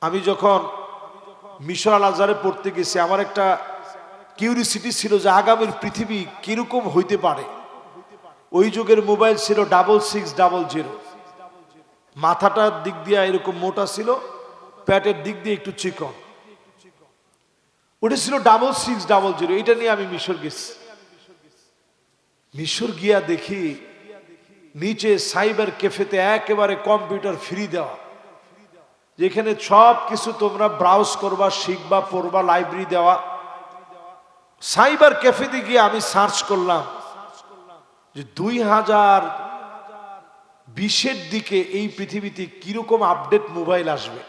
আমি যখন মিশর আল আজহারে পড়তে গেছি, আমার একটা কিউরিসিটি ছিল যে আগামীর পৃথিবী কিরকম হইতে পারে। ওই যুগের মোবাইল ছিল 6600, মাথাটার দিক দিয়ে এরকম মোটা ছিল, প্যাটের দিক দিয়ে একটু চিকন, ওটা ছিল 6600। এটা নিয়ে আমি মিশর গেছি। মিশর গিয়া দেখি নিচে সাইবার ক্যাফেতে একেবারে কম্পিউটার ফ্রি দেওয়া, যেখানে সব কিছু তোমরা ব্রাউজ করবা, শিখবা, পড়বা, লাইব্রেরি দেওয়া। সাইবার ক্যাফেতে গিয়ে আমি সার্চ করলাম যে 2020-এর দিকে এই পৃথিবীতে কিরকম আপডেট মোবাইল আসবে।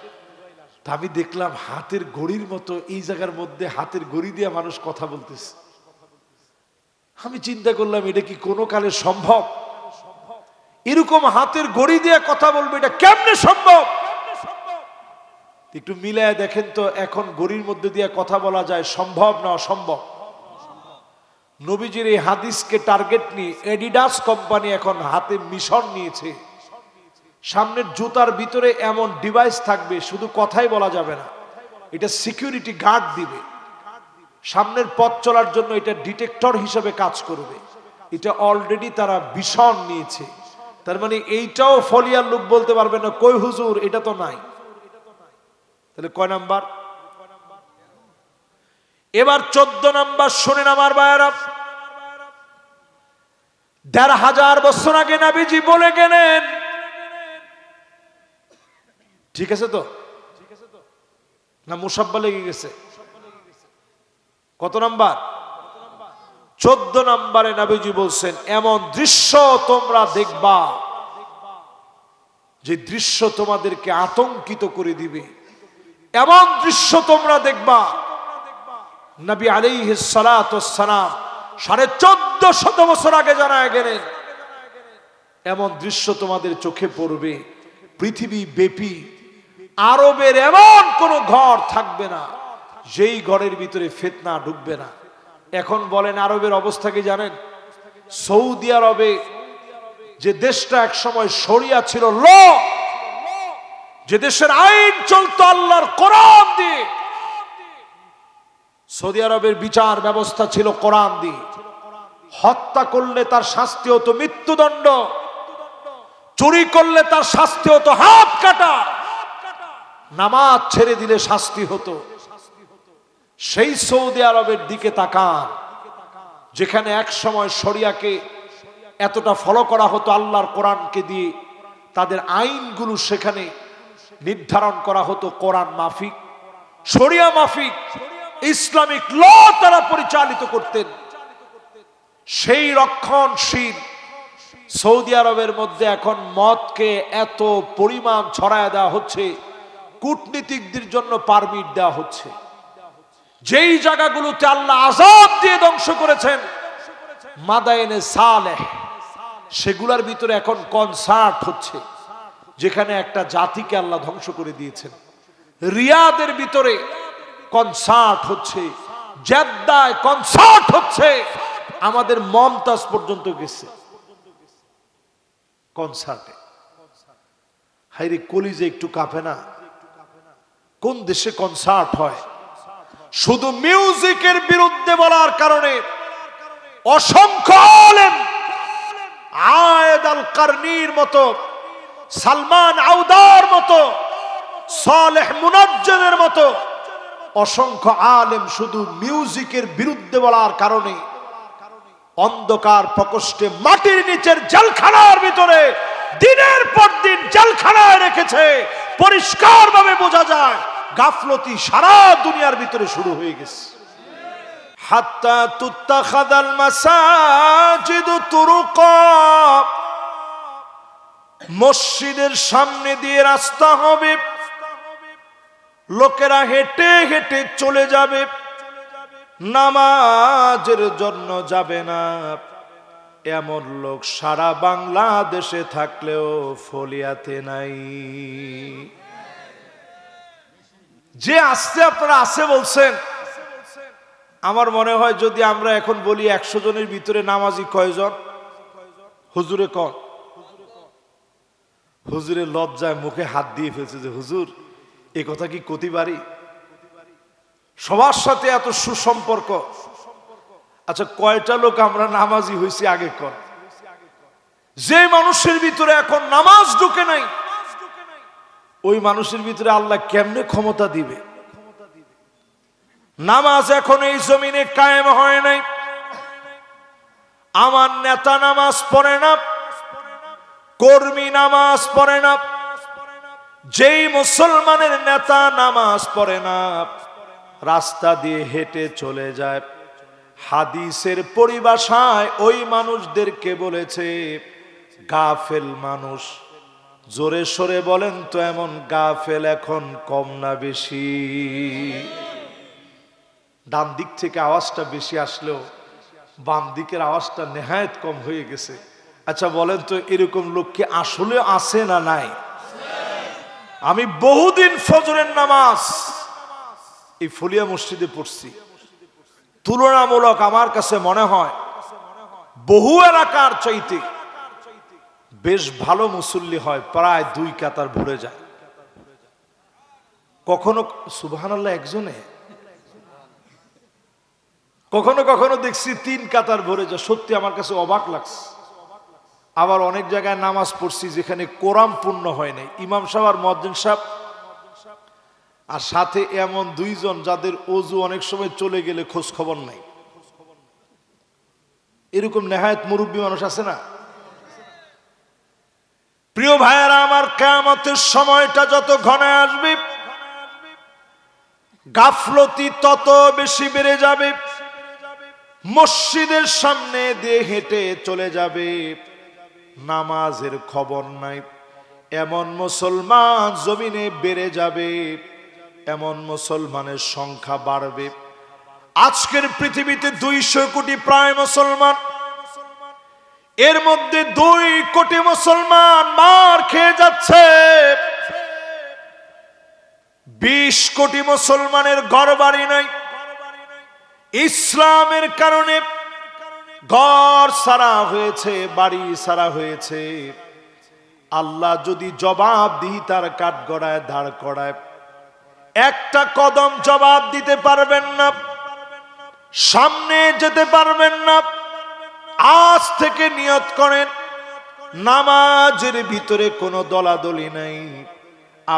তা আমি দেখলাম হাতের ঘড়ির মতো এই জায়গার মধ্যে হাতের ঘড়ি দিয়ে মানুষ কথা বলতেছে। আমি চিন্তা করলাম এটা কি কোনো কালে সম্ভব? এরকম হাতের ঘড়ি দিয়ে কথা বলবে, এটা কেমনে সম্ভব? একটু মিলায় দেখেন তো, এখন ঘড়ির মধ্যে দিয়ে কথা বলা যায়, সম্ভব না অসম্ভব? নবীজির এই হাদিসকে টার্গেট নিয়ে এডিডাস কোম্পানি এখন হাতে মিশন নিয়েছে। সামনের জুতার ভিতরে এমন ডিভাইস থাকবে, শুধু কথাই বলা যাবে না, এটা সিকিউরিটি গার্ড দিবে। সামনের পথ চলার জন্য এটা ডিটেক্টর হিসেবে কাজ করবে। এটা অলরেডি তারা ভীষণ নিয়েছে। তার মানে এইটাও ফলিয়ার লোক বলতে পারবে না কই হুজুর এটা তো নাই। তাহলে কয় নাম্বার? এবার 14 নাম্বার শুনেন আমার ভাইয়েরা। 1500 বছর আগে নবীজি বলে গেলেন, ঠিক আছে তো না? মুসাব্বা লেগে গেছে? কত নাম্বার? 14 নাম্বারে নবীজি বলছেন, এমন দৃশ্য তোমরা দেখবা যে দৃশ্য তোমাদেরকে আতঙ্কিত করে দিবে। এমন দৃশ্য তোমরা দেখবা, নবী আলাইহিস সালাতু ওয়াস সালাম 1450 বছর আগে জানায় গেলেন, এমন দৃশ্য তোমাদের চোখে পড়বে, পৃথিবী ব্যাপী আরবের এমন কোন ঘর থাকবে না যেই ঘরের ভিতরে ফিতনা ঢুকবে না। এখন বলেন আরবের অবস্থা কি জানেন? সৌদি আরবে যে দেশটা এক সময় শরিয়া ছিল, ল, যে দেশের আইন চলতো আল্লাহর কোরআন দিয়ে, সৌদি আরবের বিচার ব্যবস্থা ছিল কোরআন দিয়ে। হত্যা করলে তার শাস্তি হতো মৃত্যুদণ্ড, চুরি করলে তার শাস্তি হতো হাত কাটা, নামাজ ছেড়ে দিলে শাস্তি হতো। সেই সৌদি আরবের দিকে তাকান, যেখানে এক সময় শরিয়াকে এতটা ফলো করা হতো আল্লাহর কোরআনকে দিয়ে, তাদের আইনগুলো সেখানে নির্ধারণ করা হতো কোরআন মাফিক, শরিয়া মাফিক, ইসলামিক ল তারা পরিচালিত করতেন। সেই রক্ষণশীল সৌদি আরবের মধ্যে এখন মদকে এত পরিমাণ ছড়ায় দেওয়া হচ্ছে, কূটনীতিকদের জন্য পারমিট দেওয়া হচ্ছে। যেই জায়গাগুলোতে আল্লাহ আযাব দিয়ে ধ্বংস করেছেন, মাদায়েনে সালেহ, সেগুলোর ভিতরে এখন কনসার্ট হচ্ছে, যেখানে একটা জাতিকে আল্লাহ ধ্বংস করে দিয়েছেন। রিয়াদের ভিতরে কনসার্ট হচ্ছে, জেদ্দায় কনসার্ট হচ্ছে, আমাদের মমতাজ পর্যন্ত গেছে কনসার্টে। হাইরে কলিজে একটু কাঁপে না? কোন দেশে কনসার্ট হয়? শুধু মিউজিকের বিরুদ্ধে বলার কারণে অসংখ্য আলেম, আয়েদ আল কারনির মতো, সালমান আউদার মতো, সালেহ মুনাজ্জমের মতো অসংখ্য আলেম শুধু মিউজিকের বিরুদ্ধে বলার কারণে অন্ধকার প্রকোষ্ঠে মাটির নিচের জেলখানার ভিতরে দিনের পর দিন জেলখানায় রেখেছে। পরিষ্কার ভাবে বোঝা যায় গাফলতি সারা দুনিয়ার ভিতরে শুরু হয়ে গেছে। হাত্তা তুত্তাখাযাল মাসাজিদু তুরুকা, মসজিদের সামনে দিয়ে রাস্তা হবে, লোকেরা হেঁটে হেঁটে চলে যাবে, নামাজের জন্য যাবে না। এমন লোক সারা বাংলাদেশে থাকলেও ফলিয়াতে নাই। যে আসছে আপনারা আসে বলছেন, আমার মনে হয় যদি আমরা এখন বলি 100 জনের ভিতরে নামাজি কয়জন? হুজুরে কন? হুজুরে লজ্জায় মুখে হাত দিয়ে ফেলছে যে হুজুর এ কথা কি কতি পারি? সবার সাথে এত সুসম্পর্ক। আচ্ছা, কয়টা লোক আমরা নামাজি হয়েছি আগে কর? যে মানুষের ভিতরে এখন নামাজ ঢুকে নাই, ওই মানুষের ভিতরে আল্লাহ কেমনে ক্ষমতা দিবে? নামাজ এখন এই জমিনে কায়েম হয় নাই। আমার নেতা নামাজ পড়ে না, কর্মী নামাজ পড়ে না। যেই মুসলমানের নেতা নামাজ পড়ে না, রাস্তা দিয়ে হেঁটে চলে যায়, হাদিসের পরিভাষায় ওই মানুষদেরকে বলেছে গাফেল মানুষ। জোরে সরে বলেন তো, এমন গাফেল এখন কম না বেশি? ডান দিক থেকে আওয়াজটা বেশি আসলেও বাম দিকের আওয়াজটা নেহায়েত কম হয়ে গেছে। আচ্ছা বলেন তো, এরকম লোক কি আসলে আছে না নাই? আমি বহুদিন ফজরের নামাজ এই ফলিয়া মসজিদে পড়ছি। তুলনামূলক আমার কাছে মনে হয় বহু এলাকার চাইতে বেশ ভালো মুসল্লি হয়, প্রায় 2 কাতার ভরে যায়। কখনো সুবহানাল্লাহ একজনে, কখনো কখনো দেখছি 3 কাতার ভরে যায়। সত্যি আমার কাছে অবাক লাগছে। আবার অনেক জায়গায় নামাজ পড়ছি যেখানে কোরআন পূর্ণ হয় নাই, ইমাম সাহেব আর মুয়াজ্জিন সাহেব, আর সাথে এমন 2 জন যাদের ওযু অনেক সময় চলে গেলে খোঁজ খবর নাই। এরকম নেহায়েত মুরব্বী মানুষ আছে না? প্রিয় ভাইয়েরা আমার, কিয়ামতের সময়টা যত ঘনায় আসবে, গাফলতি তত বেশি বেড়ে যাবে। মসজিদের সামনে দিয়ে হেঁটে চলে যাবে, নামাজের খবর নাই। এমন মুসলমান জমিনে বেড়ে যাবে, এমন মুসলমানের সংখ্যা বাড়বে। আজকের পৃথিবীতে 200 কোটি প্রায় মুসলমান, এর মধ্যে 2 কোটি মুসলমান মার খেয়ে যাচ্ছে। 20 কোটি মুসলমানের ঘর বাড়ি নাই। ইসলামের কারণে ঘর সারা হয়েছে, বাড়ি সারা হয়েছে। আল্লাহ যদি জবাবদিহিতার কাঠগড়ায় দাঁড় করায়, একটা কদম জবাব দিতে পারবেন না, সামনে যেতে পারবেন না। আজ থেকে নিয়ত করেন, নামাজের ভিতরে কোনো দলাদলি নাই।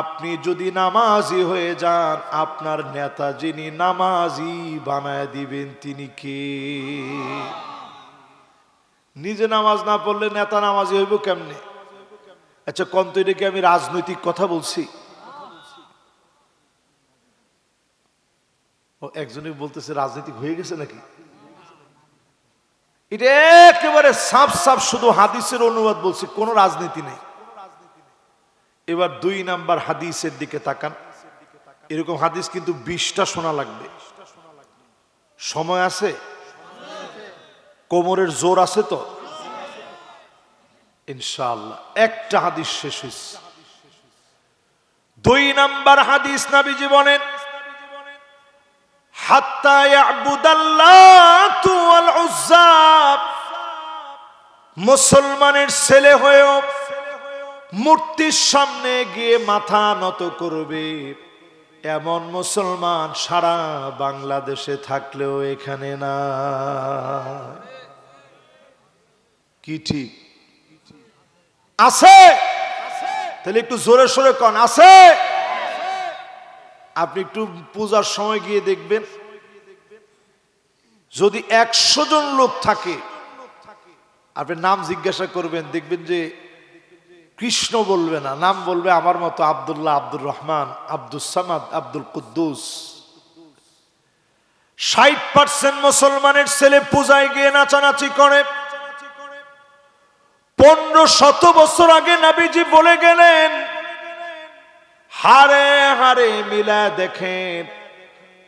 আপনি যদি নামাজি হয়ে যান, আপনার নেতা যিনি নামাজি বানায় দিবেন তিনি কে? নিজে নামাজ না পড়লে নেতা নামাজি হইব কেমনে? আচ্ছা কন্ত, এটা কি আমি রাজনৈতিক কথা বলছি? ও একজনই বলতেছে রাজনৈতিক হয়ে গেছে নাকি? এটা একেবারে সাফ সাফ শুধু হাদিসের অনুবাদ বলছি, কোনো রাজনীতি নেই। এবার 2 নাম্বার হাদিসের দিকে তাকান। এরকম হাদিস কিন্তু 20টা শোনা লাগবে। সময় আছে? কোমরের জোর আছে তো? ইনশাআল্লাহ একটা হাদিস শেষ হয়েছে। 2 নাম্বার হাদিস, নবীজি বলেন, হাত্তা ইয়াবুদাল্লাতু ওয়াল উজ্জা, মুসলমানের ছেলে হয়েও মূর্তির সামনে গিয়ে মাথা নত করবে, এমন মুসলমান সারা বাংলাদেশে থাকলেও এখানে না। কি ঠিক আছে? তাহলে একটু জোরে সোরে কন, আছে? আপনি একটু পূজার সময় গিয়ে দেখবেন, যদি 100 জন লোক থাকে, আপনি নাম জিজ্ঞাসা করবেন, দেখবেন যে কৃষ্ণ বলবে না, নাম বলবে আমার মতো আব্দুল্লাহ, আব্দুর রহমান, আব্দুস সামাদ, আব্দুল কুদ্দুস। 60% মুসলমানের ছেলে পূজায় গিয়ে নাচানাচি করে। 1500 বছর আগে নবীজি বলে গেলেন, হারে হারে মিলা দেখেন,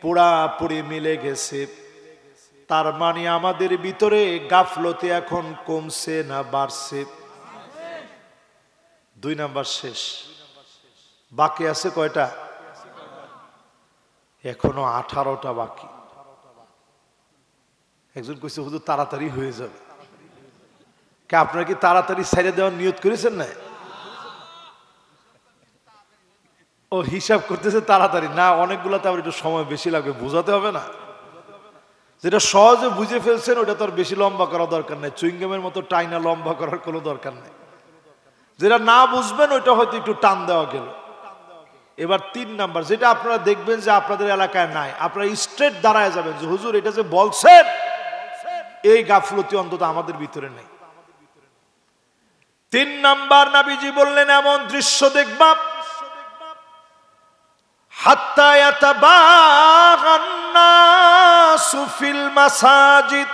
পুরাপুরি মিলে গেছে। তার মানে আমাদের ভিতরে গাফলতি এখন কমছে না বাড়ছে? 2 নাম্বার শেষ। বাকি আছে কয়টা? এখনো 18টা বাকি। একজন কইছে হুজুর তাড়াতাড়ি হয়ে যাবে। কে আপনারা কি তাড়াতাড়ি ছেড়ে দেওয়ার নিয়ত করেছেন না? ও হিসাব করতেছে তাড়াতাড়ি না, অনেকগুলাতে আবার একটু সময় বেশি লাগবে, বোঝাতে হবে না। যেটা সহজে বুঝে ফেলছেন ওটা তো আর বেশি লম্বা করা দরকার নেই, চুইংগামের মতো টাইনা লম্বা করার কোনো দরকার নেই। যেটা না বুঝবেন ওইটা হয়তো একটু টান দেওয়া গেল। এবার 3 নাম্বার, যেটা আপনারা দেখবেন যে আপনাদের এলাকায় নাই, আপনারা স্ট্রেট দাঁড়ায় যাবেন যে হুজুর এটা যে বলছেন, এই গাফলতি অন্তত আমাদের ভিতরে নেই। 3 নাম্বার, নবীজি বললেন এমন দৃশ্য দেখবা হাত্তা ইয়াতাবাগান নাসু ফিল মাসাজিদ,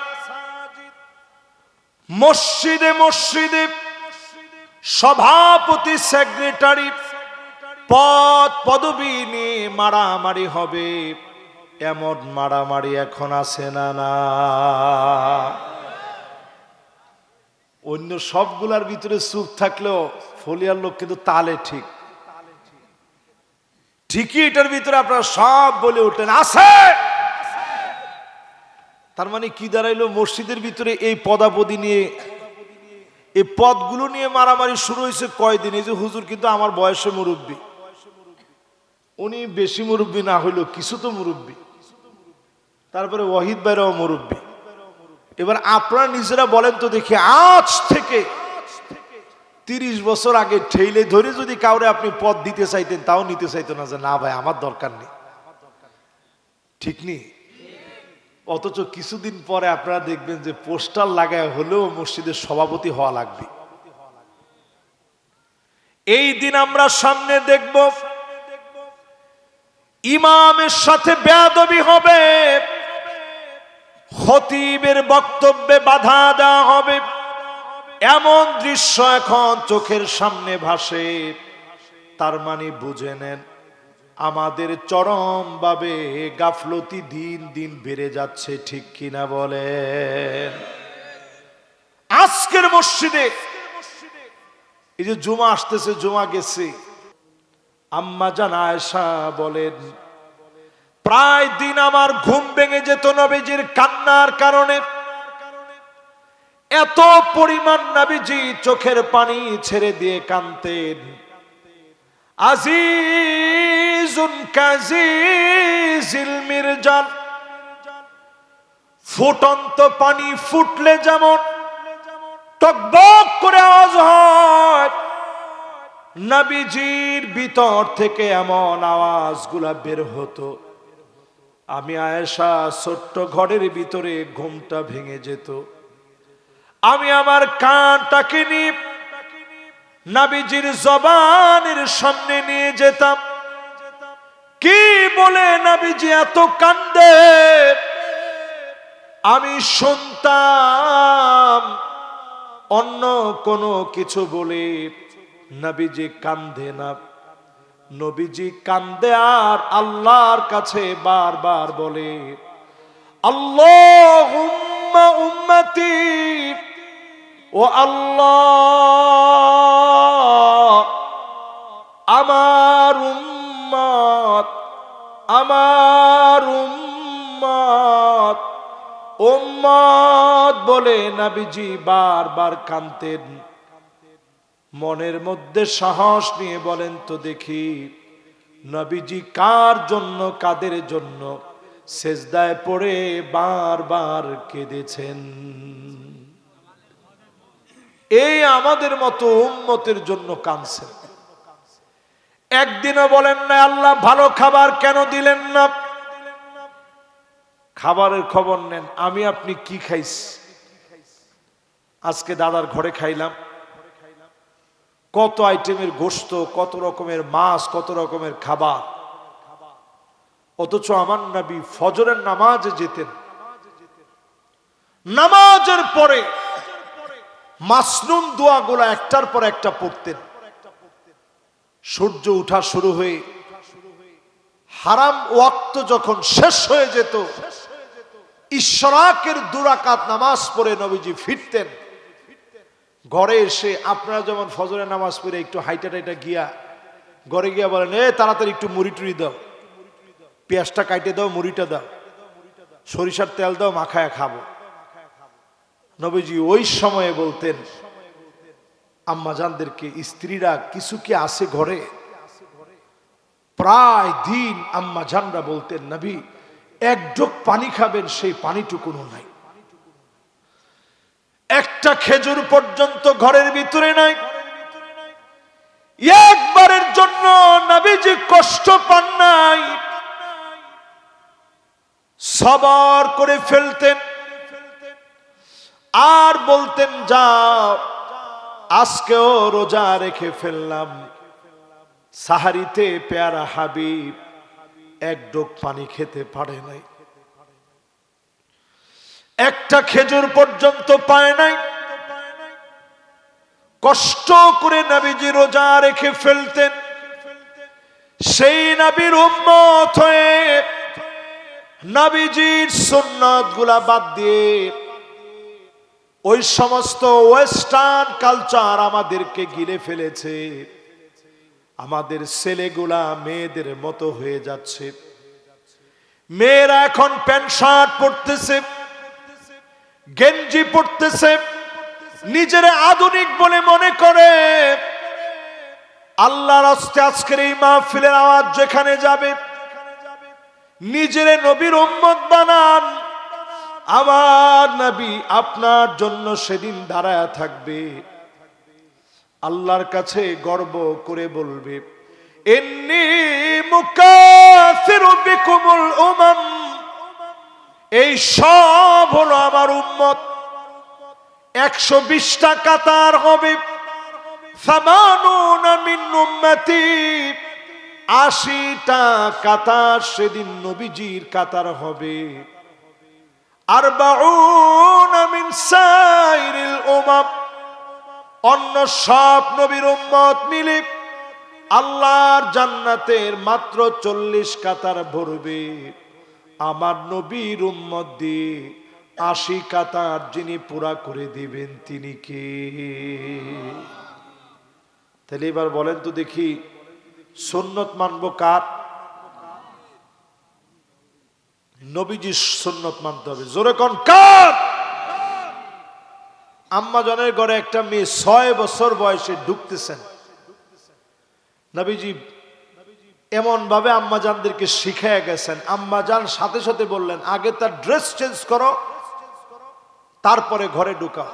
মসজিদে মসজিদে সভাপতি সেক্রেটারি পদ পদবি নিয়ে মারামারি হবে। এমন মারামারি এখন আছে না? না, অন্য সবগুলার ভিতরে চুপ থাকলেও ফলিয়ার লোক কিন্তু তালে ঠিক ঠিকই এটার ভিতরে আপনারা সব বলে উঠলেন আছে। তার মানে কি দাঁড়াইলো, মসজিদের ভিতরে এই পদাপদি নিয়ে, এই পদগুলো নিয়ে মারামারি শুরু হয়েছে কয়দিন। এই যে হুজুর কিন্তু আমার বয়সে মুরব্বী, উনি বেশি মুরব্বী না হইলো কিছু তো মুরব্বী, তারপরে ওয়াহিদ ভাইরাও মুরব্বী। এবার আপনারা নিজেরা বলেন তো দেখি, আজ থেকে 30 বছর আগে ঠেলে ধরে যদি কাউরে আপনি পদ দিতে চাইতেন তাও নিতে চাইতো না, যে না ভাই আমার দরকার নেই, ঠিক নেই। অথচ কিছুদিন পরে আপনারা দেখবেন যে পোস্টার লাগায় হলেও মসজিদের সভাপতি হওয়া লাগবে। এই দিন আমরা সামনে দেখব ইমামের সাথে বেয়াদবি হবে, খতিবের বক্তব্যে বাধা দেওয়া হবে, এমন দৃশ্য এখন চোখের সামনে ভাসে। তার মানে বুঝে নেন আমাদের চরমভাবে গাফলতি দিন দিন বেড়ে যাচ্ছে, ঠিক কিনা বলেন? আজকের মসজিদে এই যে জুমা আসতেছে, জুমা গেছে, আম্মা জান আয়েশা বলেন প্রায় দিন আমার ঘুম ভেঙে যেত নবীজির কান্নার কারণে। এত পরিমাণ নবীজি চোখের পানি ছেড়ে দিয়ে কাঁদতেন। আজিজুন কাজিজিল মিরজাল, ফুটন্ত পানি ফুটলে যেমন টকবক করে আওয়াজ হয়, নবীজির ভিতর থেকে এমন আওয়াজগুলা বের হতো। আমি আয়েশা ছোট্ট ঘরের ভিতরে ঘুমটা ভেঙে যেত। আমি আমার কানটাকে নিয়ে নবীজির জবানের সামনে নিয়ে যেতাম, কি বলে নবীজি এত কান্দে আমি শুনতাম। অন্য কোনো কিছু বলে নবীজি কান্দে না, নবীজি কান্দে আর আল্লাহর কাছে বারবার বলে আল্লাহুম্মা উম্মতি, ও আল্লাহ আমার উম্মত, আমার উম্মত, উম্মত বলে নবীজি বারবার কাঁদতেন। মনের মধ্যে সাহস নিয়ে বলেন তো দেখি নবীজি কার জন্য, কাদের জন্য সেজদায় পড়ে বারবার কেঁদেছেন? এই আমাদের মতো উম্মতের জন্য কাঁদছেন। একদিনও বলেন না আল্লাহ ভালো খাবার কেন দিলেন না? খাবারের খবর নেন, আমি আপনি কি খাইছি। আজকে দাদার ঘরে খাইলাম, কত আইটেমের গোশত, কত রকমের মাছ, কত রকমের খাবার। অথচ আমার নবী ফজরের নামাজে যেতেন, নামাজের পরে মাসনুন দোয়াগুলো একটার পর একটা পড়তেন। সূর্য উঠা শুরু হয়ে হারাম ওয়াক্ত যখন শেষ হয়ে যেত, ইশরাকের 2 রাকাত নামাজ পড়ে নবীজি ফিরতেন। ঘরে এসে আপনারা যেমন ফজরের নামাজ পড়ে একটু হাইটা টাইটা গিয়া ঘরে গিয়া বলেন এ তাড়াতাড়ি একটু মুড়ি টুড়ি দাও, পেঁয়াজটা কাটে দাও, মুড়িটা দাও, সরিষার তেল দাও, মাখায়া খাবো। নবীজি ওই সময়ে বলতেন আম্মাজানদেরকে, স্ত্রীরা কিছু কি আছে ঘরে? প্রায় দিন আম্মা জানরা বলতেন, নবী এক ঢোক পানি খাবেন, সেই পানিটুকুও নাই। একটা খেজুর পর্যন্ত ঘরের ভিতরে নাই। একবারের জন্য নবীজি কষ্ট পান নাই, সবর করে ফেলতেন আর বলতেন, যাও আজকেও রোজা রেখে ফেললাম, সাহারিতে পেয়ারা হাবিব এক ঢোক পানি খেতে পারে নাই, একটা খেজুর পর্যন্ত পায় নাই। কষ্ট করে নবীজি রোজা রেখে ফেলতেন। সেই নবীর উম্মত হয়ে নবীজির সুন্নাত গুলা বাদ দিয়ে ওই সমস্ত ওয়েস্টার্ন কালচার আমাদেরকে গিলে ফেলেছে। আমাদের ছেলেগুলা মেয়েদের মতো হয়ে যাচ্ছে। মেয়েরা এখন প্যান্ট শার্ট পরতেছে, গেঞ্জি পরতেছে, নিজের আধুনিক বলে মনে করে। আল্লাহর রাস্তায় আজকের এই মাহফিলের আওয়াজ যেখানে যাবে, নিজের নবীর উম্মত বানান। আমার নবী আপনার জন্য সেদিন দাঁড়ায়া থাকবে, আল্লাহর কাছে গর্ব করে বলবে, ইন্নী মুকাসিরু বিকুমুল উমাম। এই সব হলো আমার উম্মত। 120টা কাতার হবে, 80 মিন উম্মতি, 80টা কাতার সেদিন নবীজির কাতার হবে। 40 মিন সাইরিল উমাম, অন্য সব নবীর উম্মত মিলে আল্লাহর জান্নাতের মাত্র 40 কাতার ভরবে। আমার নবীর উম্মত দিয়ে 80 কাতার যিনি পুরা করে দিবেন তিনি কে? তাহলে এবার বলেন তো দেখি, সুন্নত মানবো কার? নবীজির সুন্নত মানতে হবে। জোরে কোন কার? আম্মা জানের ঘরে একটা মেয়ে 6 বছর বয়সে ঢুকতেছেন, নবীজি এমন ভাবে আম্মা জানদেরকে শিখায় গেছেন। আম্মা জান সাথে সাথে বললেন, আগে তার ড্রেস চেঞ্জ করো, তারপরে ঘরে ঢুকাও।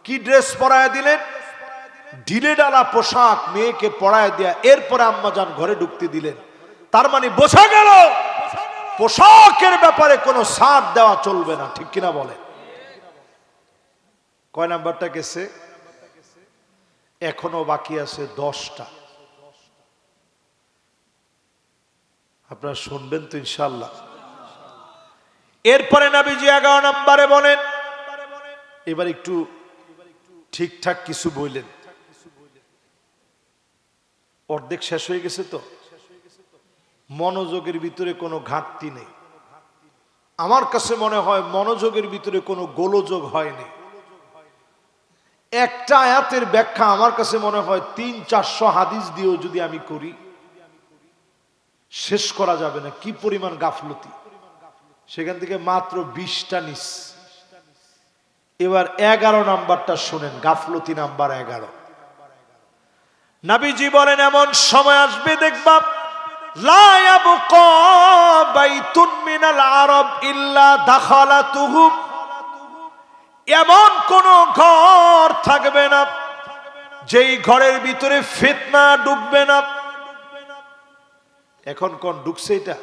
কি ড্রেস পরায় দিলেন? ঢিলে ডালা পোশাক মেয়েকে পরায় দেয়া, এরপরে আম্মা জান ঘরে ঢুকতে দিলেন। তার মানে বোঝা গেল পোশাকের ব্যাপারে কোনো ছাড় দেওয়া চলবে না, ঠিক কিনা বলেন? কয় নাম্বারটা গেছে? এখনো বাকি আছে 10টা। আপনারা শুনবেন তো ইনশাআল্লাহ। এরপরে নবীজি 11 নম্বরে বলেন, এবার একটু ঠিকঠাক কিছু বললেন, অর্ধেক শেষ হয়ে গেছে তো, মনোযোগের ভিতরে কোনো ঘাটতি নেই। আমার কাছে মনে হয় মনোযোগের ভিতরে কোনো গোলযোগ হয়নি। একটা আয়াতের ব্যাখ্যা আমার কাছে মনে হয় 300-400 হাদিস দিয়েও যদি আমি করি শেষ করা যাবে না। কি পরিমাণ গাফলতি! সেখান থেকে মাত্র 20টা নিস। এবার 11 নাম্বারটা শুনেন, গাফলতি নাম্বার 11। নবীজি বলেন, এমন সময় আসবে দেখবা, লা ইয়াবকা বাইতুন মিনাল আরব ইল্লা দাখালাতুহু। এমন কোন ঘর থাকবে না যেই ঘরের ভিতরে ফিতনা ঢুকবে না। এখন কোন ঢুকছে? এটা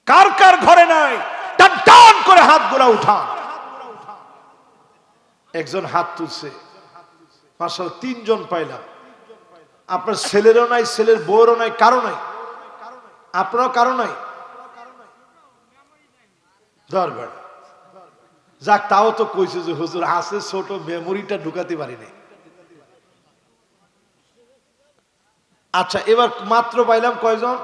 কার কার ঘরে নাই? টান টান করে হাতগুলা উঠান। একজন হাত তুলছে, মাশাআল্লাহ 3 জন পাইলাম। আপনার ছেলেরও নাই, ছেলের বউরও নাই, কারো নাই, আপনারও কারো নাই। দরবার যাক, তাও তো কইছে যে হুজুর আছে, ছোট মেমোরিটা ঢুকাতে পারি নাই। আচ্ছা, এবার মাত্র পাইলাম কয়জন?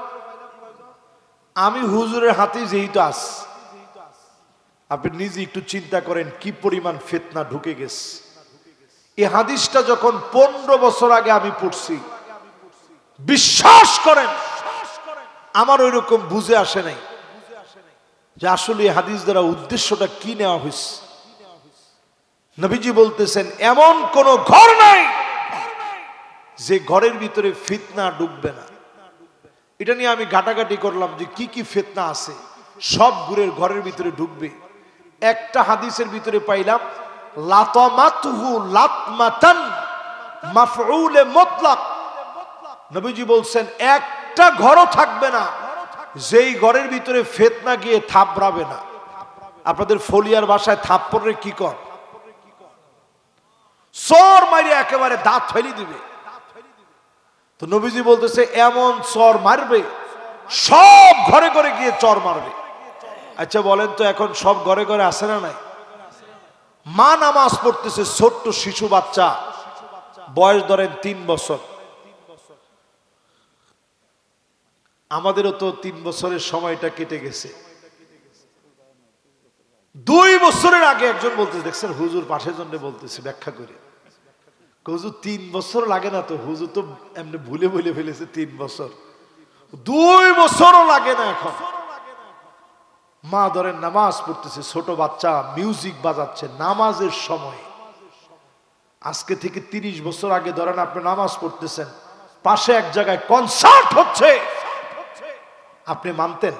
আমি হুজুরের হাতে যেহেতু আস, আপনি নিজে একটু চিন্তা করেন কি পরিমাণ ফিতনা ঢুকে গেছে। এই হাদিসটা যখন 15 বছর আগে আমি পড়ছি, বিশ্বাস করেন আমার ওই রকম বুঝে আসে নাই যে আসলে এই হাদিস দ্বারা উদ্দেশ্যটা কি নেওয়া হয়েছে। নবীজি বলতেছেন, এমন কোন ঘর নাই যে ঘরের ভিতরে ফিতনা ঢুকবে না। এটা নিয়ে আমি ঘাটাঘাটি করলাম যে কি কি ফিতনা আছে, সব ঘরের ভিতরে ঢুকবে। একটা হাদিসের ভিতরে পাইলাম লাতামাতুহু লাতমাতান মাফউলে মুতলাক। নবীজি বলছেন একটা ঘরও থাকবে না যেই ঘরের ভিতরে ফিতনা গিয়ে থাপড়াবে না। আপনাদের ফলিয়ার ভাষায় থাপ্পড়ে কি কর, চর মারিয়ে একেবারে দাঁত ফেলে দিবে। তো নবীজি বলতেছে এমন চর মারবে সব ঘরে ঘরে গিয়ে চর মারবে। আচ্ছা বলেন তো এখন সব ঘরে ঘরে আসে না নাই? মা নামাজ পড়তেছে, ছোট্ট শিশু বাচ্চা, বয়স ধরেন 3 বছর। আমাদেরও তো 3 বছরের সময়টা কেটে গেছে। 2 বছরের আগে একজন বলতেছে, দেখছেন হুজুর পাশের জন্য বলতেছে ব্যাখ্যা করে, হুজুর 3 বছর লাগে না তো, হুজুর তো এমনি ভুলে ভুলে ফেলেছে 3 বছর। 2 বছরও লাগে না এখন। মা ধরেন নামাজ পড়তেছে, ছোট বাচ্চা মিউজিক বাজাচ্ছে নামাজের সময়। আজকে থেকে 30 বছর আগে ধরেন আপনি নামাজ পড়তেছেন, পাশে এক জায়গায় কনসার্ট হচ্ছে, আপনি মানতেন?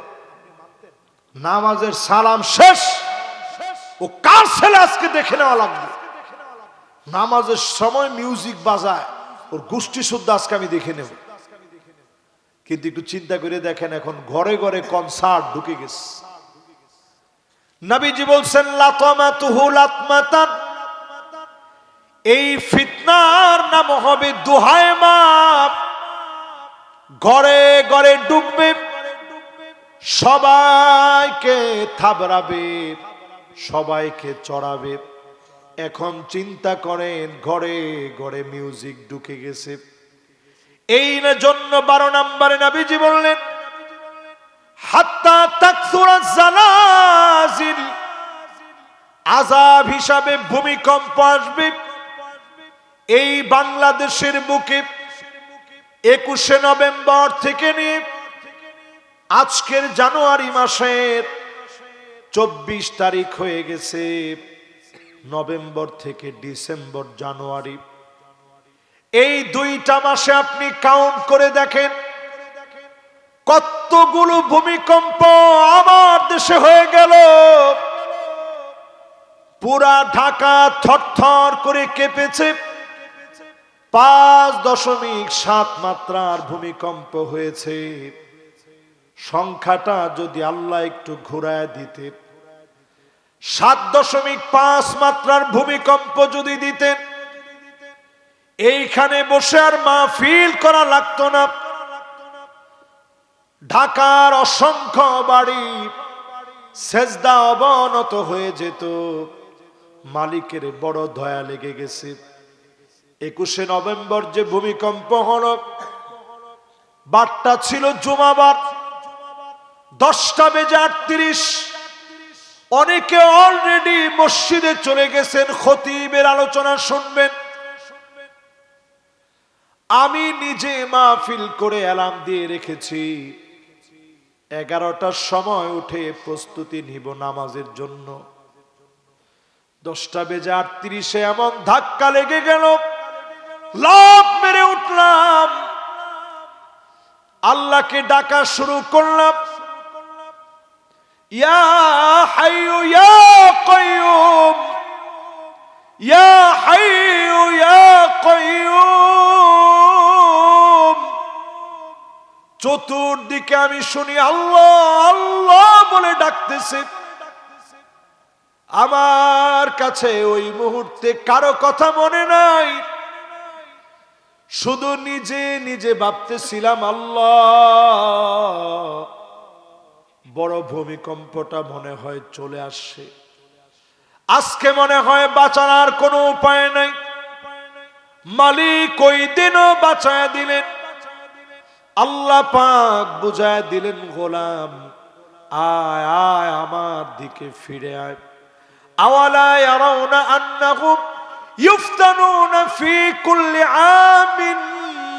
নামাজের সালাম শেষ, ও কার ছেলে আজকে দেখে নেওয়া লাগবে। নামাজের সময় মিউজিক বাজায়, ওর গোষ্ঠী শুদ্ধ আজকে আমি দেখে নেব। কিন্তু একটু চিন্তা করে দেখেন এখন ঘরে ঘরে কনসার্ট ঢুকে গেছে। নবীজি বলছেন লাতামাতুহু লাতমাতান, এই ফিতনার নাম হবে দোহায় মাপ। ঘরে ঘরে ডুববে, সবাইকে থাবড়াবে, সবাইকে চড়াবে। এখন চিন্তা করেন ঘরে ঘরে মিউজিক ঢুকে গেছে। এই না জন্য 12 নম্বরে নবীজি বললেন হাত্তা তাকসুরা জালাজিল, আযাব হিসাবে ভূমিকম্প আসবে। এই বাংলাদেশের বুকে 21শে নভেম্বর থেকে নিয়ে আজকের জানুয়ারি মাসের 24 তারিখ হয়ে গেছে। নভেম্বর থেকে ডিসেম্বর, জানুয়ারি, এই 2টা মাসে আপনি কাউন্ট করে দেখেন কতগুলো ভূমিকম্প আমার দেশে হয়ে গেল। পুরা ঢাকা থরথর করে কেঁপেছে। 5.7 মাত্রার ভূমিকম্প হয়েছে। সংখ্যাটা যদি আল্লাহ একটু ঘুরায় দিতে, 7.5 মাত্রার ভূমিকম্প যদি দিতেন, এইখানে বসে আর মাহফিল করা লাগতো না। ঢাকার অসংখ্য বাড়ি সেজদা অবনত হয়ে যেত। মালিকের বড় দয়া লেগে গেছে। 21শে নভেম্বর যে ভূমিকম্প হলো, বারটা ছিল জুমাবার, 10:38। অনেকে অলরেডি মসজিদে চলে গেছেন, খতিবের আলোচনা শুনবেন। আমি নিজে মাহফিল করে অ্যালার্ম দিয়ে রেখেছি 11টার সময় উঠে প্রস্তুতি নিব নামাজের জন্য। 10:38 এমন ধাক্কা লেগে গেল, লাফ মেরে উঠলাম, আল্লাহকে ডাকা শুরু করলাম, ইয়া হাইয়ু ইয়া কাইয়ুম, ইয়া হাইয়ু ইয়া কাইয়ুম। চতুর্দিকে আমি শুনি আল্লাহ আল্লাহ বলে ডাকতেছে। আমার কাছে ওই মুহূর্তে কারো কথা মনে নাই, শুধু নিজে নিজে ভাবতেছিলাম আল্লাহ, বড় ভূমিকম্পটা মনে হয় চলে আসছে, আজকে মনে হয় বাঁচানোর কোনো উপায় নাই। মালিক ওই দিনও বাঁচায় দিলেন। আল্লাহ পাক বুঝায় দিলেন, গোলাম আয় আয় আমার দিকে ফিরে আয়। আওয়ালা ইয়ারাউনা আন্নাহুম ইফতানুনা ফি কুল্লি আমিন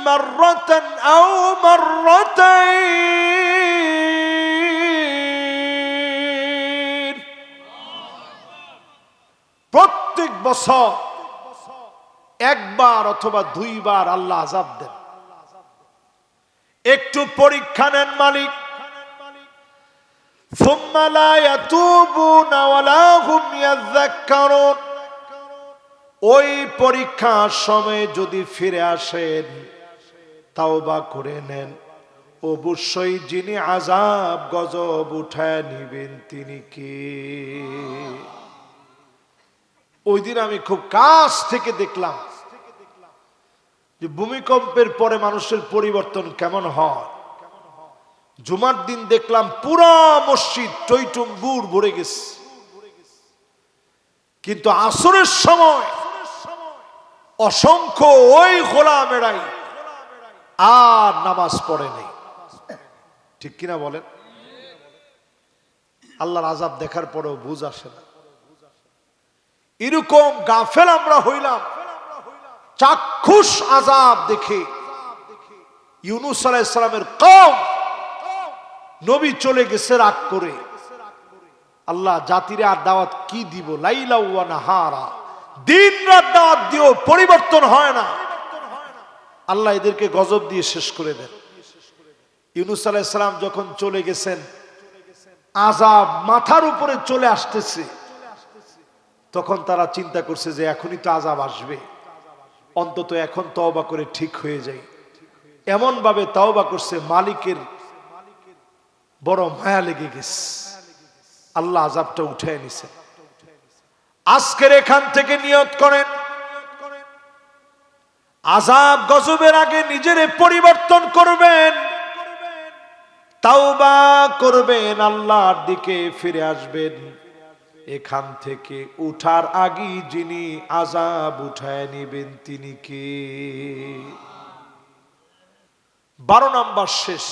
মাররাতান আও মাররাতাইন। প্রত্যেক বছর একবার অথবা 2বার আল্লাহ আযাব দেন। একটু পরীক্ষা নেন মালিক। সুম্মা লা ইয়াতুবুনা ওয়ালা হুম ইয়াযাক্কারুন। ওই পরীক্ষার সময় যদি ফিরে আসেন, তাওবা করে নেন, অবশ্যই যিনি আযাব গজব উঠায় নিবেন তিনি কে? ওই দিন আমি খুব কাছ থেকে দেখলাম যে ভূমিকম্পের পরে মানুষের পরিবর্তন কেমন হয়। জুমার দিন দেখলাম পুরা মসজিদ টইটুম্বুর ভরে গেছে, কিন্তু আসরের সময় অসংখ্য ওই গোলামেরাই আর নামাজ পড়ে নেই। ঠিক কিনা বলেন? আল্লাহর আযাব দেখার পরেও বুঝ আসে না। এরকম গাফেল আমরা হইলাম চাক্ষুষ আযাব দেখে। ইউনূস আলাইহিস সালামের কওম, নবী চলে গেছে রাগ করে। আল্লাহ জাতিরে আর দাওয়াত কি দিব? লাইলা ওয়া নাহারা, দিন রাত দাওয়াত দিও, পরিবর্তন হয় না। আল্লাহ এদেরকে গজব দিয়ে শেষ করে দেন। ইউনূস আলাইহিস সালাম যখন চলে গেছেন, আযাব মাথার উপরে চলে আসতেছে, তখন তারা চিন্তা করছে যে এখনই তো আযাব আসবে, অন্তত এখন তওবা করে ঠিক হয়ে যায়। এমন ভাবে তওবা করছে, মালিকের বড় মায়া লেগে গেছে, আল্লাহ আযাবটা উঠায় নিছে। আজকের এখান থেকে নিয়ত করেন, আযাব গজবের আগে নিজেরে পরিবর্তন করবেন, তাওবা করবেন, আল্লাহর দিকে ফিরে আসবেন। এখান থেকে উঠার আগে যিনি আযাব উঠায় নেবেন তিনি কে? 12 নাম্বার শেষ।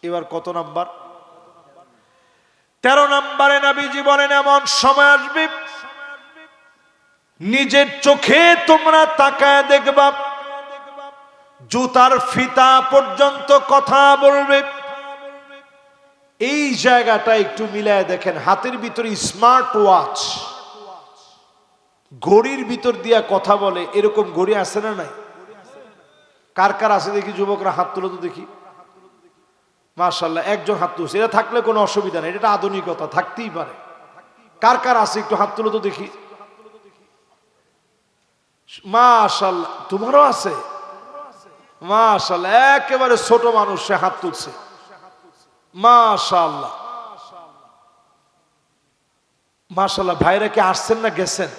এবার কত নাম্বার? 13 নাম্বারে নবীজি বলেন, এমন সময় আসবে নিজের চোখে তোমরা তাকায় দেখবা জুতার ফিতা পর্যন্ত কথা বলবে। এই জায়গাটা একটু মিলায় দেখেন, হাতের ভিতরে স্মার্ট ওয়াচ, ঘড়ির ভিতর দিয়া কথা বলে, এরকম ঘড়ি আছে না নাই? কার কার আছে দেখি? যুবকরা হাত তুলো তো দেখি। মাশাআল্লাহ, একজন হাত তুলছে। এটা থাকলে কোনো অসুবিধা নেই, এটা আধুনিকতা, থাকতেই পারে। কার কার আছে একটু হাত তুলো তো দেখি। মাশাআল্লাহ, তোমারও আছে? মাশাআল্লাহ, একেবারে ছোট মানুষ সে হাত তুলছে। মাশাআল্লাহ মাশাআল্লাহ। ভাইরা কি আসছেন না গেছেন?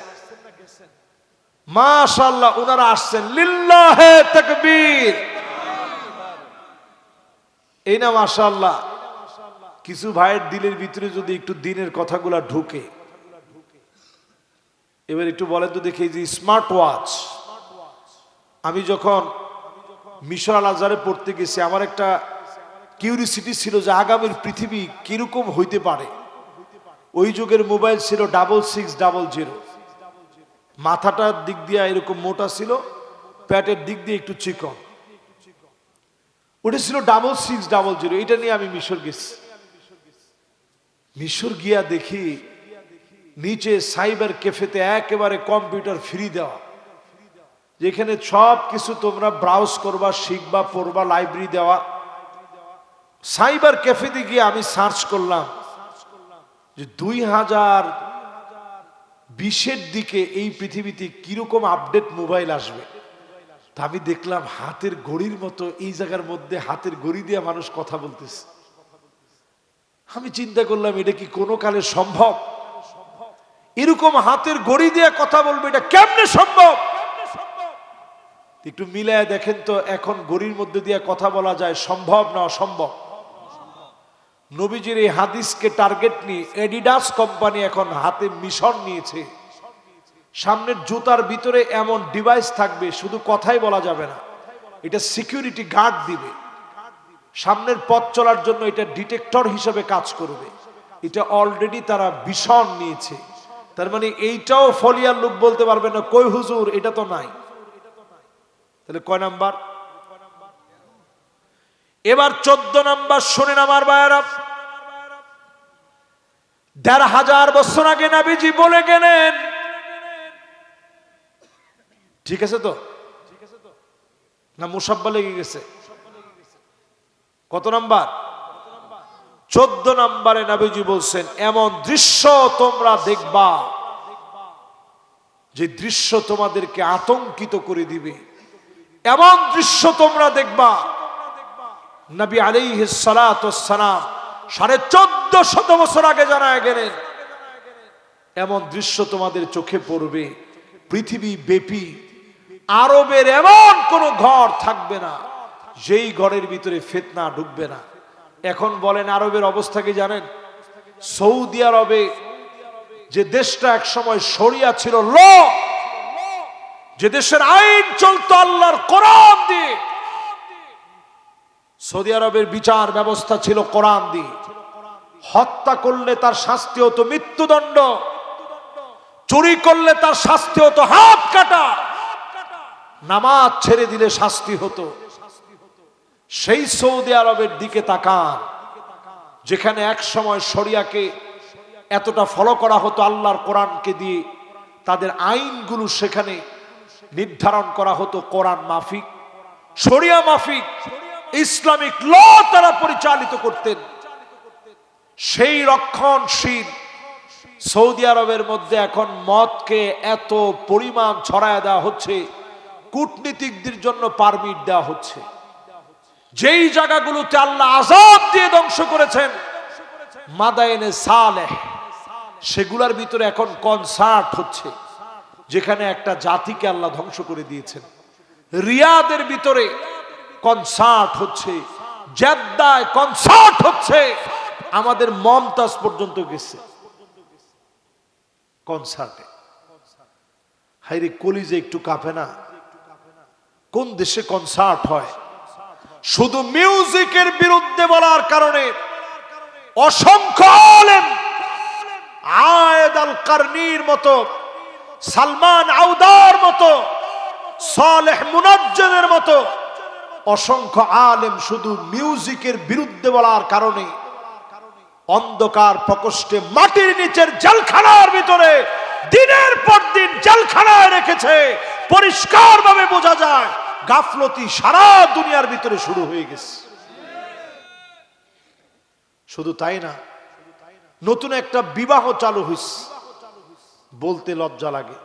মাশাআল্লাহ, ওনারা আসছেন। লিল্লাহে তাকবীর। এই না মাশাআল্লাহ। কিছু ভাইয়ের দিলের ভিতরে যদি একটু দিনের কথাগুলা ঢুকে, এবার একটু বলেন তো দেখি, যে স্মার্ট ওয়াচ। আমি যখন মিশর আল আজহারে পড়তে গেছি, আমার একটা কিউরিসিটি ছিল যে আগামীর পৃথিবী কিরকম হইতে পারে। ওই যুগের মোবাইল ছিল 6600, মাথাটার দিক দিয়ে এরকম মোটা ছিল, প্যাটের দিক দিয়ে একটু চিকন, ওটা ছিল 6600। এটা নিয়ে আমি মিশর গেছি। মিশর গিয়া দেখি নিচে সাইবার ক্যাফেতে একেবারে কম্পিউটার ফ্রি দেওয়া, যেখানে সব কিছু তোমরা ব্রাউজ করবা, শিখবা, পড়বা, লাইব্রেরি দেওয়া। সাইবার ক্যাফেতে গিয়ে আমি সার্চ করলাম যে 2020-এর দিকে এই পৃথিবীতে কিরকম আপডেট মোবাইল আসবে। তা আমি দেখলাম হাতের ঘড়ির মতো এই জায়গার মধ্যে হাতের ঘড়ি দিয়ে মানুষ কথা বলতেছে। আমি চিন্তা করলাম, এটা কি কোনো কালে সম্ভব? এরকম হাতের ঘড়ি দিয়ে কথা বলবে, এটা কেমনে সম্ভব? একটু মিলায় দেখেন তো, এখন ঘড়ির মধ্যে দিয়ে কথা বলা যায়, সম্ভব না অসম্ভব? নবীজির এই হাদিসকে টার্গেট নিয়ে এডিডাস কোম্পানি এখন হাতে মিশন নিয়েছে। সামনের জুতার ভিতরে এমন ডিভাইস থাকবে, শুধু কথাই বলা যাবে না, এটা সিকিউরিটি গার্ড দিবে। সামনের পথ চলার জন্য এটা ডিটেক্টর হিসেবে কাজ করবে। এটা অলরেডি তারা মিশন নিয়েছে। তার মানে এইটাও ফলিয়ার লোক বলতে পারবে না, কই হুজুর এটা তো নাই। তাহলে কয় নাম্বার? এবার 14 নাম্বার শুনেন আমার ভাইয়েরা। 1500 বছর আগে নবীজি বলে গেলেন, ঠিক আছে তো? না মুসাব্বা লেগে গেছে? কত নাম্বার? 14 নম্বরে নবীজি বলছেন এমন দৃশ্য তোমরা দেখবা যে দৃশ্য তোমাদেরকে আতঙ্কিত করে দিবে। এমন দৃশ্য তোমরা দেখবা, নবী আলাইহিস সালাতু ওয়াস সালাম 1450 বছর আগে জানায় গেলেন এমন দৃশ্য তোমাদের চোখে পড়বে। পৃথিবী ব্যাপী আরবের এমন কোন ঘর থাকবে না যেই ঘরের ভিতরে ফিতনা ঢুকবে না। এখন বলেন আরবের অবস্থা কি জানেন? সৌদি আরবে যে দেশটা এক সময় শরিয়া ছিল, ল, যে দেশের আইন চলতো আল্লাহর কোরআন দিয়ে, সৌদি আরবের বিচার ব্যবস্থা ছিল কোরআন দিয়ে। হত্যা করলে তার শাস্তি হতো মৃত্যুদণ্ড, চুরি করলে তার শাস্তি হতো হাত কাটা, নামাজ ছেড়ে দিলে শাস্তি হতো। সেই সৌদি আরবের দিকে তাকান যেখানে এক সময় শরিয়াকে এতটা ফলো করা হতো আল্লাহর কোরআনকে দিয়ে, তাদের আইনগুলো সেখানে নির্ধারণ করা হতো কোরআন মাফিক, শরিয়া মাফিক, ইসলামিক ল তারা পরিচালিত করতেন। সেই রক্ষণশীল সৌদি আরবের মধ্যে এখন মদকে এত পরিমাণ ছড়ায় দেওয়া হচ্ছে, কূটনীতিকদের জন্য পারমিট দেওয়া হচ্ছে। যেই জায়গাগুলোতে আল্লাহ আযাব দিয়ে ধ্বংস করেছেন মাদায়েনে সালেহ, সেগুলোর ভিতরে এখন কনসার্ট হচ্ছে, যেখানে একটা জাতিকে আল্লাহ ধ্বংস করে দিয়েছেন। রিয়াদের ভিতরে কনসার্ট হচ্ছে, জেদ্দায় কনসার্ট হচ্ছে, আমাদের মমতাজ পর্যন্ত গেছে কনসার্টে। হাইরে কলিজে একটু কাঁপে না? কোন দেশে কনসার্ট হয়? শুধু মিউজিকের বিরুদ্ধে বলার কারণে অসংখ্য আলেম, আয়েদ আল কারনির মতো, সালমান আউদার মতো, সালেহ মুনাজ্জমের মতো অসংখ্য আলেম শুধু মিউজিকের বিরুদ্ধে বলার কারণে অন্ধকার প্রকোষ্ঠে মাটির নিচের জেলখানার ভিতরে দিনের পর দিন জেলখানায় রেখেছে। পরিষ্কার ভাবে বোঝা যায় গাফলতি সারা দুনিয়ার ভিতরে শুরু হয়ে গেছে। শুধু তাই না, নতুন একটা বিবাহ চালু হইছে, বলতে লজ্জা লাগে।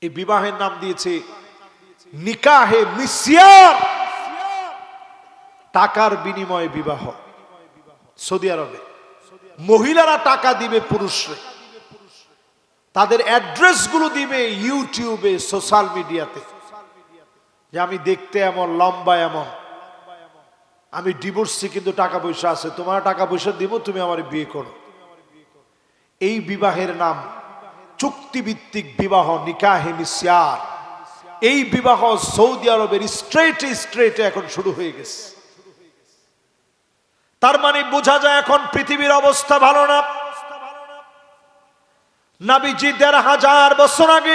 এই বিবাহের নাম দিয়েছে নিকাহে মিসিয়ার, টাকার বিনিময়ে বিবাহ। সৌদি আরবে মহিলারা টাকা দিবে পুরুষরে, তাদের অ্যাড্রেস গুলো দিবে ইউটিউবে, সোশ্যাল মিডিয়াতে, যে আমি দেখতে এমন, লম্বা এমন, আমি ডিভোর্সি কিন্তু টাকা পয়সা আছে, তোমার টাকা পয়সা দিব, তুমি আমার বিয়ে করো। এই বিবাহের নাম চুক্তিভিত্তিক বিবাহ, নিকাহে মিসিয়ার। এই বিবাহ সৌদি আরবের স্ট্রেটে এখন শুরু হয়ে গেছে। তার মানে বোঝা যায় এখন পৃথিবীর অবস্থা ভালো না। নবীজি ১৫০০ বছর আগে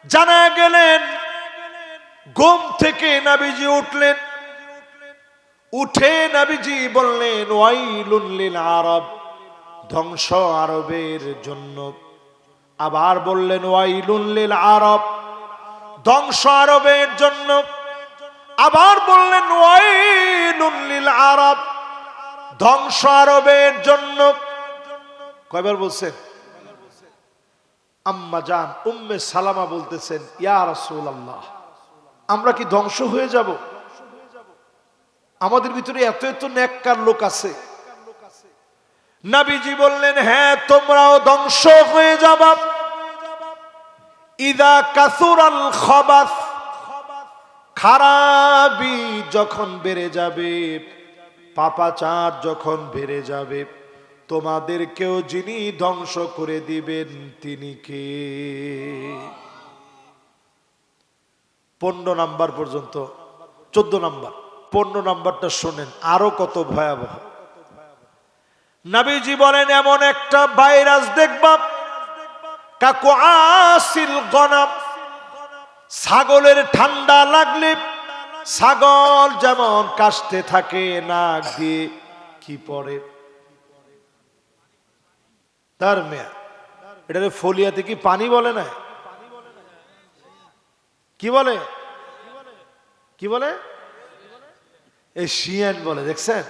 জানা গেলেন, ঘুম থেকে নবীজি উঠলেন, উঠে নবীজি বললেন ওয়াইলুন লিল আরব, ধ্বংস আরবের জন্য। আবার বললেন ওয়াইলুন লিল আরব, ধ্বংস আরবের জন্য। আবার বললেন ওয়াইলুন লিল আরব, ধ্বংস আরবের জন্য। কয়বার বলছেন? আম্মা জান উম্মে সালামা বলতেছেন ইয়া রাসূলুল্লাহ, আমরা কি ধ্বংস হয়ে যাব? আমাদের ভিতরে এত এত নেককার লোক আছে। নবীজি বললেন হ্যাঁ, তোমরাও ধ্বংস হয়ে যাবা। ইদা কাসুরাল খাবাস, খারাপি যখন বেড়ে যাবে, পাপাচার যখন বেড়ে যাবে, তোমাদেরকেও যিনি ধ্বংস করে দিবেন তিনি কে? 15 নাম্বার পর্যন্ত, 14 নাম্বার, 15 নাম্বারটা শোনেন, আরো কত ভয়াবহ। নবীজি বলেন এমন একটা ভাইরাস দেখবা, কাকু আসিল গনাম, ছাগলের ঠান্ডা লাগলে ছাগল যেমন কাশতে থাকে, নাক দিয়ে কি পড়ে, তার মেয়া এটারে ফলিয়াতে কি পানি বলে না, কি বলে? কি বলে? এই শিয়ান বলে, দেখছেন?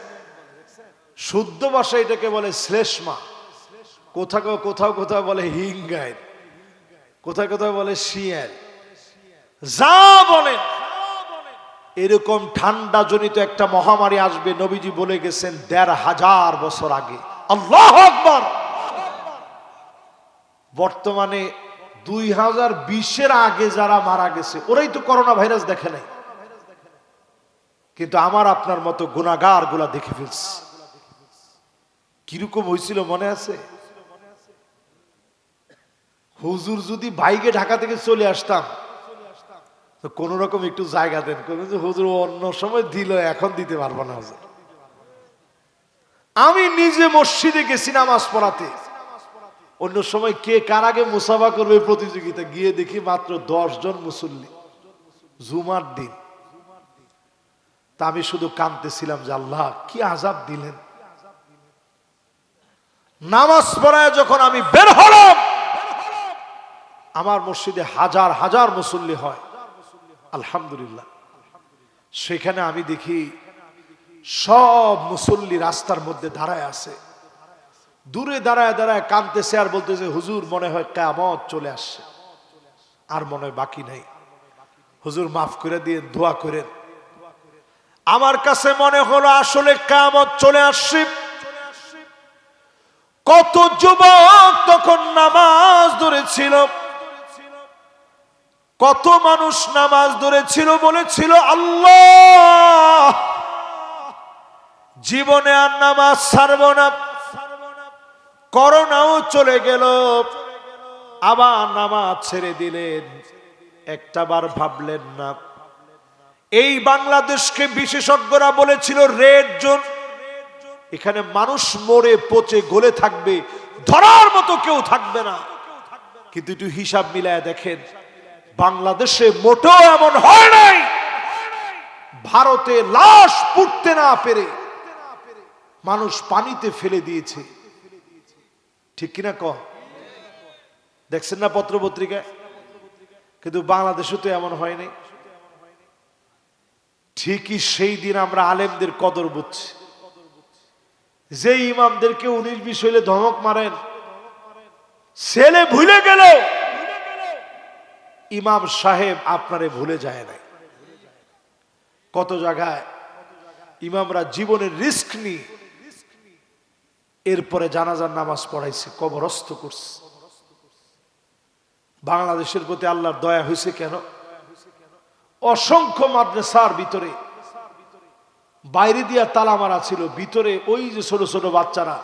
শুদ্ধ ভাষা এটাকে বলে শ্লেষ্মা, কোথাও কোথাও কোথাও বলে হিঙ্গাই, কোথাও কোথাও বলে শিয়াল। যা বলেন, এরকম ঠান্ডা জনিত একটা মহামারী আসবে নবীজি বলে গেছেন ১৫০০ বছর আগে। আল্লাহু আকবার। বর্তমানে ২০২০-এর আগে যারা মারা গেছে ওরাই তো করোনা ভাইরাস দেখে নাই, কিন্তু আমার আপনার মতো গুনাহগার গুলা দেখে ফেলছে। কিরকম হয়েছিল মনে আছে? হুজুর যদি বাইকে ঢাকা থেকে চলে আসতাম তো কোন রকম একটু জায়গা দেন, হুজুর অন্য সময় দিল, এখন দিতে পারবো না হুজুর। আমি নিজে মসজিদে গেছি নামাজ পড়াতে, অন্য সময় কে কার আগে মুসাফা করবে প্রতিযোগিতা, গিয়ে দেখি মাত্র ১০ জন মুসল্লি, জুমার দিন। তা আমি শুধু কাঁদতেছিলাম যে আল্লাহ কি আযাব দিলেন। নামাজ পড়ায় যখন আমি বের হলাম, আমার মসজিদে হাজার হাজার মুসল্লি হয় আলহামদুলিল্লাহ। সেখানে আমি দেখি সব মুসল্লি রাস্তার মধ্যে দাঁড়ায় আছে, দূরে দাঁড়ায় দাঁড়ায় কাঁদতেছে আর বলতেছে হুজুর মনে হয় কিয়ামত চলে আসছে, আর মনে হয় বাকি নাই, হুজুর মাফ করে দিয়ে দোয়া করেন। আমার কাছে মনে হলো আসলে কিয়ামত চলে আসছে। কত যুবক তখন নামাজ ধরেছিল, কত মানুষ নামাজ ধরেছিল, বলেছিল আল্লাহ জীবনে আর নামাজ ছাড়ব না। করোনাও চলে গেল, আবার নামাজ ছেড়ে দিলেন, একটাবার ভাবলেন না। এই বাংলাদেশকে বিশেষজ্ঞরা বলেছিল রেড জোন, এখানে মানুষ মরে পচে গলে থাকবে, ধরার মতো কেউ থাকবে না। কিন্তু একটু হিসাব মিলায় দেখেন, বাংলাদেশে মোটেও এমন হয় নাই। ভারতে লাশ পুড়তে না পেরে মানুষ পানিতে ফেলে দিয়েছে, ঠিক কিনা কম? দেখছেন না পত্র পত্রিকায়? কিন্তু বাংলাদেশে তো এমন হয়নি। ঠিকই সেই দিন আমরা আলেমদের কদর বুঝছি, যে ইমামদেরকে ১৯-২০ হইলে ধমক মারেন, ছেলে ভুলে গেল, ইমাম সাহেব আপনারে ভুলে যায় নাই। কত জায়গায় ইমামরা জীবনের রিস্ক নিয়ে এরপরে জানাজার নামাজ পড়াইছে, কবরস্থ করছে। বাংলাদেশের প্রতি আল্লাহর দয়া হয়েছে কেন? অসংখ্য মাদ্রাসার ভিতরে বাইরে দিয়া তালা মারা ছিল, ভিতরে ওই যে ছোট ছোট বাচ্চারা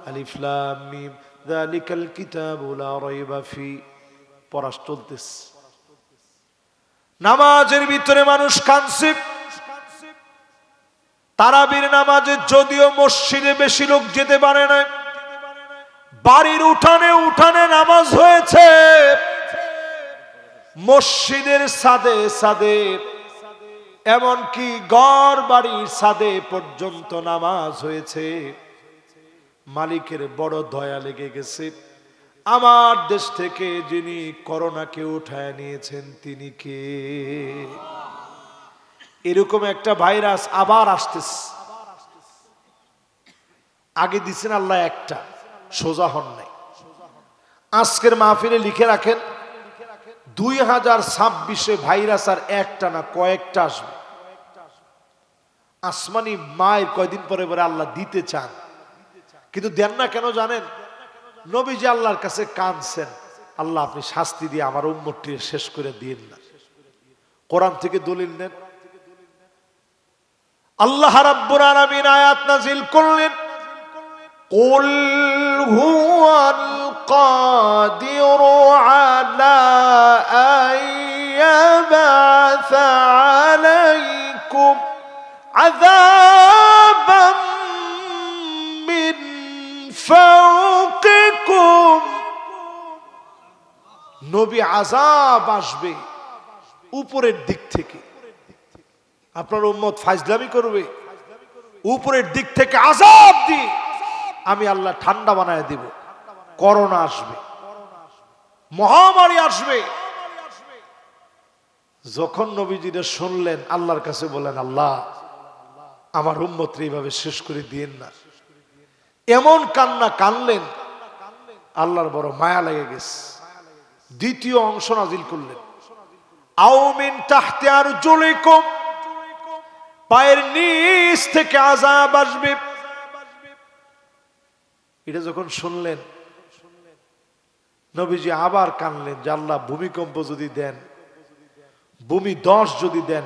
আলিফ লাম মিম যালিকাল কিতাবু লা রাইবা ফি পড়া চলতেছে। নামাজের ভিতরে মানুষ কাঁদছে। তারাবির নামাজে যদিও মসজিদে বেশি লোক যেতে পারে না, বাড়ির উঠানে উঠানে নামাজ হয়েছে, মসজিদের ছাদে ছাদে, এমনকি ঘর বাড়ির ছাদে পর্যন্ত নামাজ হয়েছে। মালিকের বড় দয়া লেগে গেছে, আমার দেশ থেকে যিনি করোনাকে উঠায় নিয়েছেন তিনি কে? এরকম একটা ভাইরাস আবার আসতেছে। আগে দিচ্ছেন আল্লাহ একটা, সোজা হন নাই। আজকের মাহফিলে লিখে রাখেন 2026-এ ভাইরাস আর একটা না কয়েকটা আসবে। আসমানি মায়ের কয়দিন পরে পরে আল্লাহ দিতে চান, কিন্তু দেন না কেন জানেন? নবীজি আল্লাহর কাছে কাঁদছেন, আল্লাহ আপনি শাস্তি দিয়ে আমার উম্মতটি শেষ করে দিন না। কোরআন থেকে দলিল নেন। আল্লাহ রাব্বুল আলামিন আয়াত নাযিল করলেন, কুল হুয়াল কাদিরু আলা আইয়াবাসা আলাইকুম আযাবাম মিন ফাওকিকুম। নবী আযাব আসবে উপরের দিক থেকে। আপনার উম্মত ফাজলামি করবে, উপরের দিক থেকে আযাব দিয়ে আমি আল্লাহ ঠান্ডা বানায় দিব। করোনা আসবে, মহামারী আসবে। যখন নবীজিরা শুনলেন আল্লাহর কাছে বলেন, আল্লাহ আমার উম্মতরে এইভাবে শেষ করে দিয়েন না। এমন কান্না কানলেন, আল্লাহর বড় মায়া লেগে গেছে। দ্বিতীয় অংশ নাজিল করলেন, আও মিন তাহতি আরজুলিকুম, পায়ের নিচ থেকে আযাব আসবে। এটা যখন শুনলেন নবীজি আবার কানলেন যে আল্লাহ ভূমিকম্প যদি দেন, ভূমি ধস যদি দেন,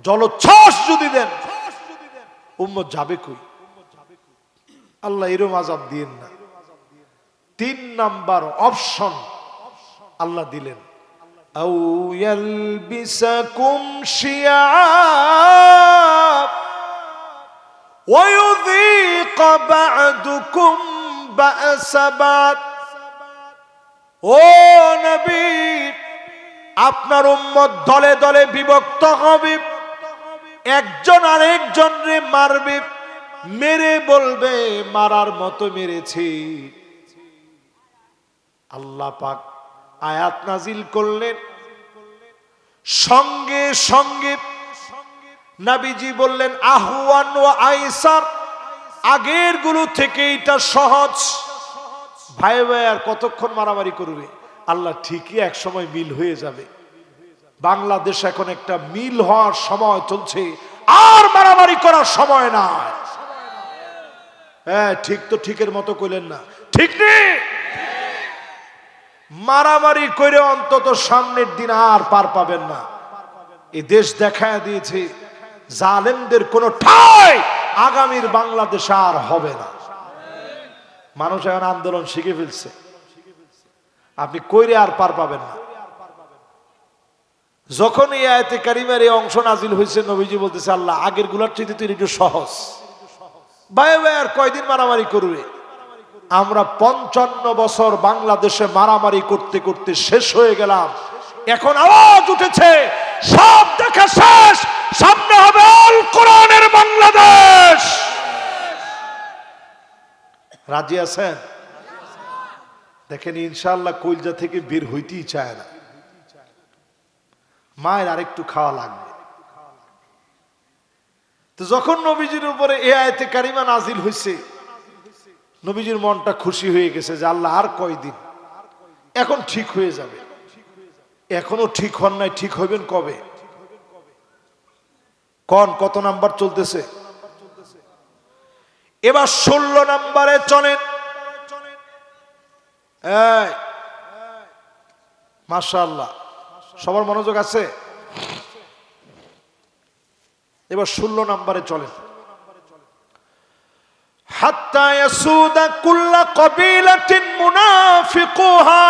জলোচ্ছ্বাস যদি দেন, উম্মত যাবে কই? আল্লাহ এরম আযাব দিয়েন না। 3 নাম্বার অপশন আল্লাহ দিলেন, আও ইয়ালবিসাকুম শিয়াব ওয়া ইউযীকা বা'দুকুম বা'সা বা'দ। ও নবী, আপনার উম্মত দলে দলে বিভক্ত হবে, একজন আরেকজনরে মারবে, মেরে বলবে মারার মতো মেরেছি। আল্লাহ পাক আয়াত নাজিল করলেন, সঙ্গে সঙ্গে নবীজি বললেন আহওয়ান ওয়া আইসার, আগের গুলো থেকে এটা সহজ। ভাই ভাই আর কতক্ষণ মারামারি করবে? আল্লাহ ঠিকই এক সময় মিল হয়ে যাবে। বাংলাদেশ এখন একটা মিল হওয়ার সময় চলছে, আর মারামারি করার সময় না। হ্যাঁ ঠিক তো ঠিকের মতো কইলেন না, ঠিক নেই। মারামারি করে অন্তত সামনের দিন আর পার পাবেন না। এই দেশ দেখায় দিয়েছে জালেমদের কোনো ঠাঁই আগামীর বাংলাদেশ আর হবে না। মানুষ এখন আন্দোলন শিখে ফেলছে, আপনি কইরে আর পার পাবেন না। যখন এই আয়াতে কারিমার এই অংশ নাজিল হয়েছে, নবীজি বলতেছে আল্লাহ আগের গুলার চাইতে তুই একটু সহজ। ভাই ভাই আর কয়দিন মারামারি করবে? আমরা 55 বছর বাংলাদেশে মারামারি করতে করতে শেষ হয়ে গেলাম। এখন আওয়াজ উঠেছে, সব দেখা শেষ, সামনে হবে আল কোরআনের বাংলাদেশ। রাজি আছেন? দেখেন ইনশাআল্লাহ কলজা থেকে বের হইতেই চায় না। মায়ের আরেকটু খাওয়া লাগবে। তো যখন নবীজির উপরে এই আয়াতে কারিমা নাজিল হয়েছে, নবীজির মনটা খুশি হয়ে গেছে যে আল্লাহ আর কয়দিন, এখন ঠিক হয়ে যাবে। এখনো ঠিক হন নাই, ঠিক হইবেন কবে? কত নাম্বার চলতেছে? এবার 16 নাম্বারে চলেন। মাশাআল্লাহ, সবার মনোযোগ আছে? এবার 16 নাম্বারে চলেন। হাত্তা ইয়াসুদা কুল্লা কবিলাতিন মুনাফিকুহা।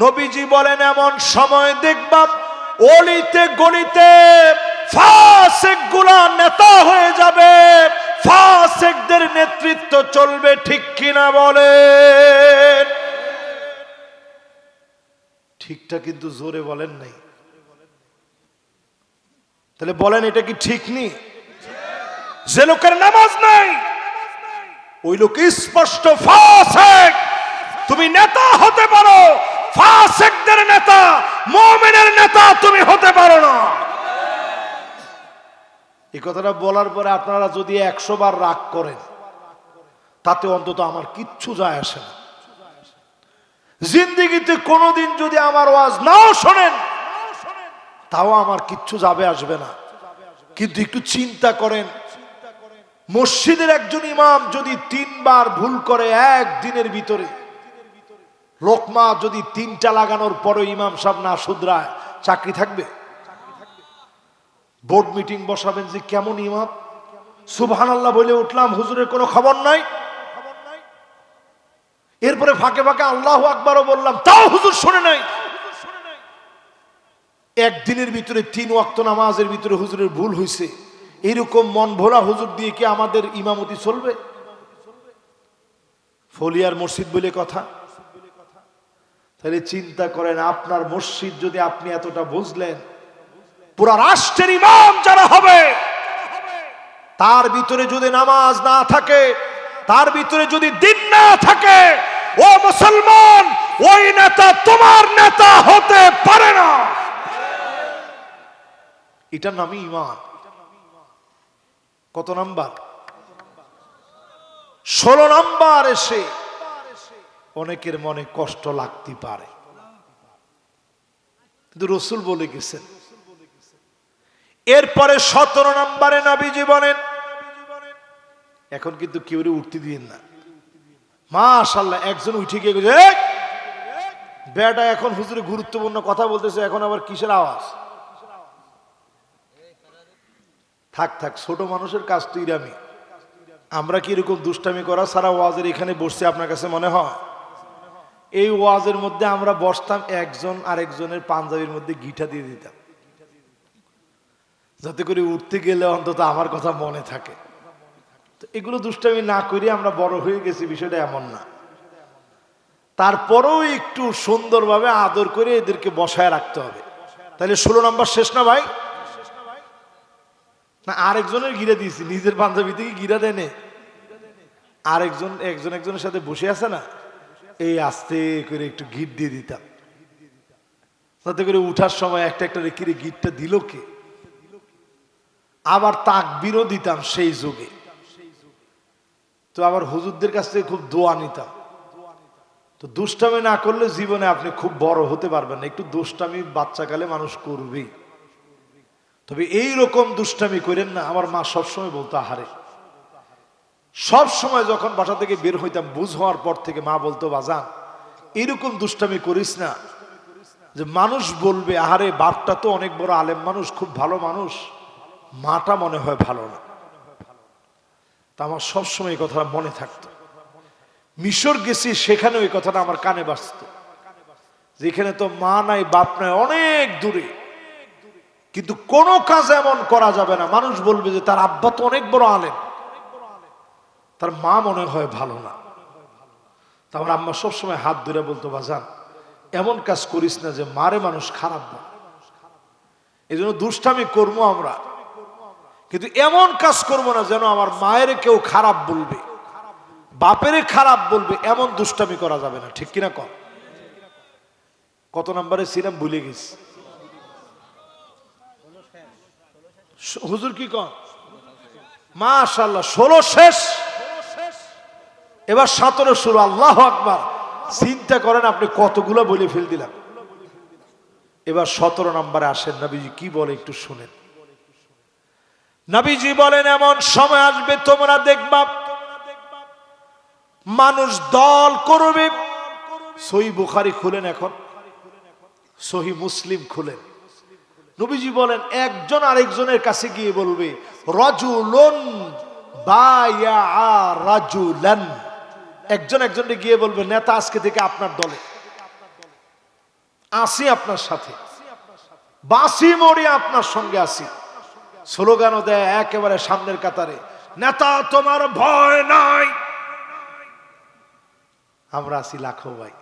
নবীজি বলেন এমন সময় দেখবা অলিতে গলিতে ফাসিকগুলা নেতা হয়ে যাবে, ফাসিকদের নেতৃত্ব চলবে, ঠিক কিনা বলেন? ঠিকটা কিন্তু জোরে বলেন নাই। তাহলে বলেন এটা কি ঠিক নেই? যে লোকের নামাজ নাই ওই লোক স্পষ্ট ফাসিক। তুমি নেতা হতে পারো, ফাসিকদের নেতা, মুমিনের নেতা তুমি হতে পারো না। এই কথাটা বলার পরে আপনারা যদি 100 বার রাগ করেন, তাতে অন্তত আমার কিচ্ছু যায় আসে না। জিন্দেগিতে কোনোদিন যদি আমার ওয়াজ নাও শোনেন, তাও আমার কিচ্ছু যাবে আসবে না। কিন্তু একটু চিন্তা করেন, মসজিদের একজন ইমাম যদি 3 বার ভুল করে একদিনের ভিতরে, লোকমা যদি 3টা লাগানোর পরে ইমাম সাহেব না শুধরায়, চাকরি থাকবে? বোর্ড মিটিং বসাবেন যে কেমন ইমাম, সুবহানাল্লাহ বলে উঠলাম, হুজুরের কোনো খবর নাই। এরপরে ফাঁকে ফাঁকে আল্লাহু আকবারও বললাম, তাও হুজুর শুনে নাই। একদিনের ভিতরে 3 ওয়াক্ত নামাজের ভিতরে হুজুরের ভুল হয়েছে, এরকম মন ভোলা হুজুর দিয়ে কি আমাদের ইমামতি চলবে? ফলিয়ার মসজিদ বলে কথা। তাহলে চিন্তা করেন, আপনার মসজিদ যদি আপনি এতটা বুঝলেন, পুরা রাষ্ট্রের ইমাম যারা হবে, তার ভিতরে যদি নামাজ না থাকে, তার ভিতরে যদি দিন না থাকে, ও মুসলমান, ওই নেতা তোমার নেতা হতে পারে না। এটার নামই ঈমান। কত নাম্বার? 16 নাম্বার এসে অনেকের মনে কষ্ট লাগতে পারে, কিন্তু রাসূল বলে গেছেন। এরপরে 17 নম্বরে নবীজি বলেন, এখন কিন্তু কেউ উঠতে দিন না। মাশাআল্লাহ, একজন উঠে গিয়ে বলে, এই বেটা এখন হুজুরে গুরুত্বপূর্ণ কথা বলতেছে, এখন আবার কিসের আওয়াজ? থাক থাক, ছোট মানুষের কাজ তো ইরামি। আমরা কি এরকম দুষ্টামি করা সারা ওয়াজের এখানে বসছি আপনার কাছে মনে হয়? এই ওয়াজের মধ্যে আমরা বসতাম, একজন আরেকজনের পাঞ্জাবির মধ্যে গিঠা দিয়ে দিতাম, যাতে করে উঠতে গেলে অন্তত আমার কথা মনে থাকে। তো এগুলো দুষ্টামি না করে আমরা বড় হয়ে গেছি, বিষয়টা এমন না। তারপরেও একটু সুন্দরভাবে আদর করে এদেরকে বসায় রাখতে হবে। তাহলে 16 নম্বর শেষ না ভাই? না, আরেকজনের গিরা দিয়েছি, নিজের পাঞ্জাবি থেকে গিরা দেনে একজনের সাথে বসে আছে না, এই আস্তে করে একটু গিট দিয়ে দিতাম, যাতে করে উঠার সময় একটা একটা রেখে গিটটা দিল কে। আবার তাকবীরও দিতাম সেই যুগে। তো আবার হুজুরদের কাছ থেকে খুব দোয়া নিতাম। তো দুষ্টামি না করলে জীবনে আপনি খুব বড় হতে পারবেন না। একটু দুষ্টামি বাচ্চাকালে মানুষ করবেই, তবে এই রকম দুষ্টামি করেন না। আমার মা সবসময় বলতো, আহারে, সব সময় যখন বাসা থেকে বের হইতাম, বুঝ হওয়ার পর থেকে মা বলতো, বাজান এরকম দুষ্টামি করিস না যে মানুষ বলবে, আহারে বাপটা তো অনেক বড় আলেম মানুষ, খুব ভালো মানুষ, মাটা মনে হয় ভালো না। তা আমার সবসময় এই কথাটা মনে থাকতো। মিশর গেছি, সেখানে ওই কথাটা আমার কানে বাজতো, যেখানে তো মা নাই বাপ নাই, অনেক দূরে, কিন্তু কোনো কাজ এমন করা যাবে না মানুষ বলবে যে তার আব্বা তো অনেক বড় আলেম, তার মা মনে হয় ভালো না। তারপর আম্মা সবসময় হাত ধরে বলতো, বাজান এমন কাজ করিস না যে মারে মানুষ খারাপ বলে। এই জন্য দুষ্টামি করবো আমরা, কিন্তু এমন কাজ করবো না যেন আমার মায়ের কেউ খারাপ বলবে, বাপেরে খারাপ বলবে, এমন দুষ্টামি করা যাবে না। ঠিক কিনা কর? কত নম্বরে ছিলাম ভুলে গেছি। হুজুর কি কন? মাশাআল্লাহ, 16 শেষ, এবার 17 শুরু। আল্লাহু আকবার। চিন্তা করেন আপনি কতগুলো বলে ফেল দিলাম। এবার 17 নম্বরে আসেন, নবীজি কি বলে একটু শুনেন। নবীজি বলেন, এমন সময় আসবে তোমরা দেখবা মানুষ দল করবে। সহিহ বুখারী খুলেন, এখন সহিহ মুসলিম খুলেন। নবীজি বলেন, একজন আরেকজনের কাছে গিয়ে বলবে, রাজুলুন বায়া রাজুলান। একজন একজনকে গিয়ে বলবে, নেতা আজকে থেকে আপনার দলে আসি, আপনার সাথে বাসি মরি, আপনার সঙ্গে আসি। স্লোগানও দেয় একেবারে সামনের কাতারে, নেতা তোমার ভয় নাই। আমরা আসি লাখো ভাই,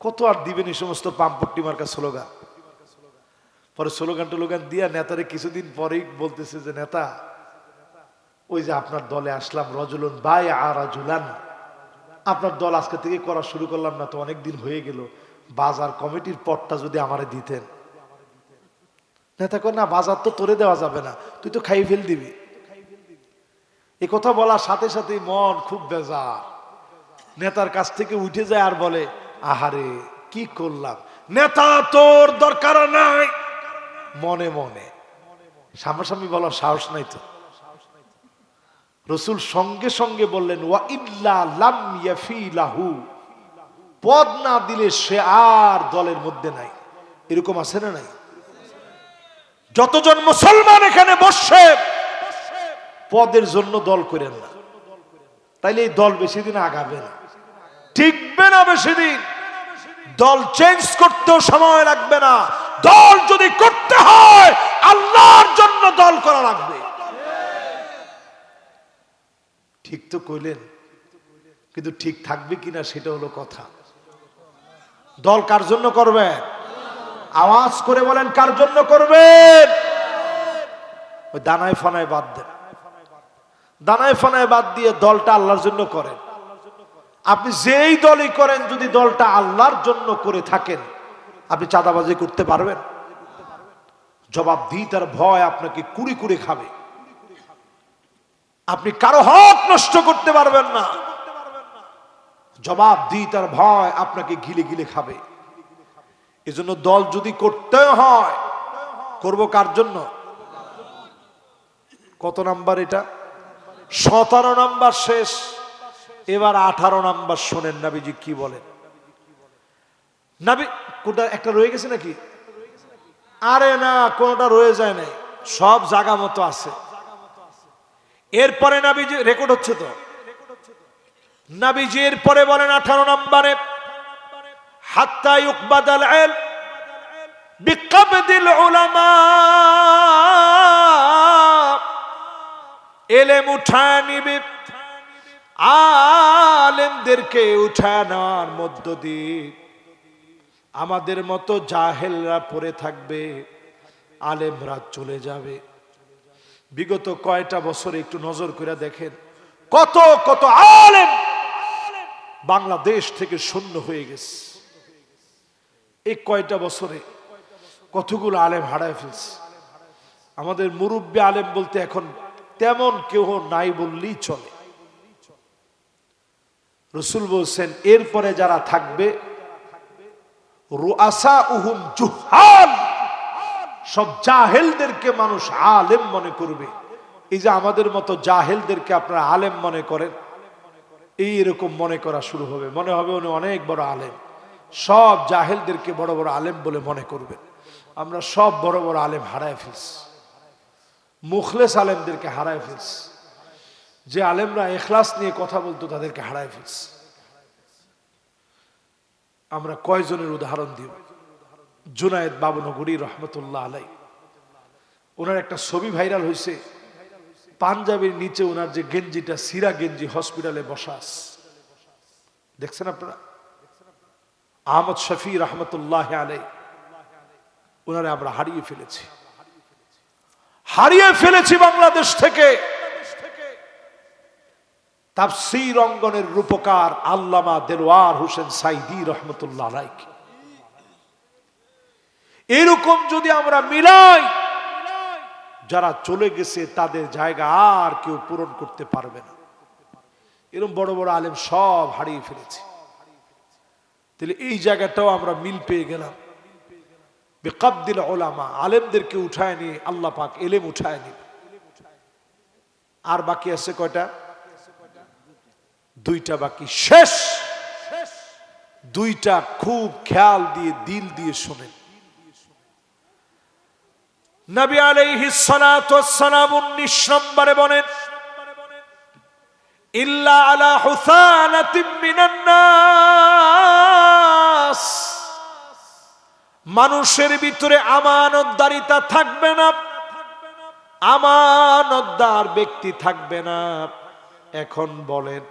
কত আর দিবেন এই সমস্ত পাম্পট্টি মার্কা স্লোগান। পরে স্লোগান টোলোগান দিয়া নেতারে কিছুদিন পরেই বলতেছে যে, নেতা ওই যে আপনার দলে আসলাম, রজুলুন বায়া রাজুলান, আপনার দল আজকে থেকে করা শুরু করলাম না তো অনেকদিন হয়ে গেল, বাজার কমিটির পদটা যদি আমারে দিতেন। নেতা কর, না বাজার তো তোরে দেওয়া যাবে না, তুই তো খাই ফেল দিবি। এ কথা বলার সাথে সাথে মন খুব বেজার, নেতার কাছ থেকে উঠে যায় আর বলে, আহারে কি করলাম, নেতা তোর দরকার নাই। মনে মনে, সামনাসামনি বলার সাহস নাই তো। রাসূল সঙ্গে সঙ্গে বললেন, ওয়া ইল্লা লাম ইয়াফিলাহু, পদ না দিলে সে আর দলের মধ্যে নাই। এরকম আছে না নাই? যতজন মুসলমান এখানে বসে, পদের জন্য দল করেন না, তাইলে এই দল বেশি দিন আগাবে না, টিকবে না বেশি দিন। দল চেঞ্জ করতেও সময় লাগবে না। দল যদি করতে হয়, আল্লাহর জন্য দল করা লাগবে। ঠিক তো কইলেন, কিন্তু ঠিক থাকবে কিনা সেটা হলো কথা। দল কার জন্য করবে? আওয়াজ করে বলেন, কার জন্য করবেন? ওই দানায় ফানায় বাদ দেন, দানায় ফানায় বাদ দিয়ে দলটা আল্লাহর জন্য করেন। আপনি যেই দলই করেন, যদি দলটা আল্লাহর জন্য করে থাকেন, আপনি চাঁদাবাজি করতে পারবেন? জবাবদিহিতার ভয় আপনাকে কুড়ি কুড়ি খাবে। আপনি কারো হক নষ্ট করতে পারবেন না। জবাবদিহিতার ভয় আপনাকে গিলে গিলে খাবে। এজন্য দল যদি করতে হয়, করব কার জন্য? কত নাম্বার এটা? 17 নাম্বার শেষ। এবার 18 নাম্বার শোনেন নবীজি কি বলেন। নবী কোনটা একটা রয়ে গেছে নাকি? আরে না, কোনটা রয়ে যায় নাই, সব জায়গা মতো আছে। এরপরে নবীজি রেকর্ড হচ্ছে তো, নবীজি এরপরে বলেন 18 নম্বরে, হাত্তা ইউকবাদাল ইলম বিকবদিল উলামা, ইলম উঠায় নিবে, আলেমদেরকে উঠায় নেওয়ার মধ্য দিয়ে আমাদের মতো জাহেলরা পড়ে থাকবে, আলেমরা চলে যাবে। বিগত কয়টা বছরে একটু নজর করে দেখেন, কত কত আলেম বাংলাদেশ থেকে শূন্য হয়ে গেছে। এই কয়টা বছরে কতগুলো আলেম হারায় ফেলছে। আমাদের মুরব্বী আলেম বলতে এখন তেমন কেউ নাই বললেই চলে। রাসূল বলছেন এরপরে যারা থাকবে রুআসাউহুম জুহাল, সব জাহেলদেরকে মানুষ আলেম মনে করবে। এই যে আমাদের মতো জাহেলদেরকে আপনারা আলেম মনে করেন, এইরকম মনে করা শুরু হবে, মনে হবে উনি অনেক বড় আলেম। সব জাহেলদেরকে বড় বড় আলেম বলে মনে করবেন। আমরা সব বড় বড় আলেম হারায় ফেলছি, মুখলেস আলেমদেরকে হারায় ফেলছি। যে আলেমরা ইখলাস নিয়ে কথা বলতো তাদেরকে হারায় ফেলছি। আমরা কয়জনের উদাহরণ দিব। জুনায়েদ বাবনগরী রহমতুল্লাহ আলাই, ওনার একটা ছবি ভাইরাল হয়েছে, পাঞ্জাবির নিচে ওনার যে গেঞ্জিটা সিরা গেঞ্জি হসপিটালে বসা আছে, দেখছেন আপনারা? আহমদ শফি রহমতুল্লাহ আলাই, ওনারে আমরা হারিয়ে ফেলেছি বাংলাদেশ থেকে। তাফসীর অঙ্গনের রূপকার আল্লামা দেলোয়ার হোসেন সাইদি রহমতুল্লাহ আলাইহ। এরকম যদি আমরা মিলাই, যারা চলে গেছে তাদের জায়গা আর কেউ পূরণ করতে পারবে না। এরকম বড় বড় আলেম সব হারিয়ে ফেলেছি। তাহলে এই জায়গাটাও আমরা মিল পেয়ে গেলাম। বিকবদিল উলামা, আলেমদেরকে উঠায় নিয়ে আল্লাহ পাক এলেম উঠায় নিয়ে। আর বাকি আছে কয়টা? দুইটা বাকি, শেষ দুইটা। খুব খেয়াল দিয়ে দিল দিয়ে শোনেন। নবী আলাইহিস সালাতু ওয়াস সালাম 19 নম্বরে বলেন, ইল্লা আলা হুসানাতিম মিনান নাস, মানুষের ভিতরে আমানতদারিতা থাকবে না, আমানতদার ব্যক্তি থাকবে না। এখন বলেন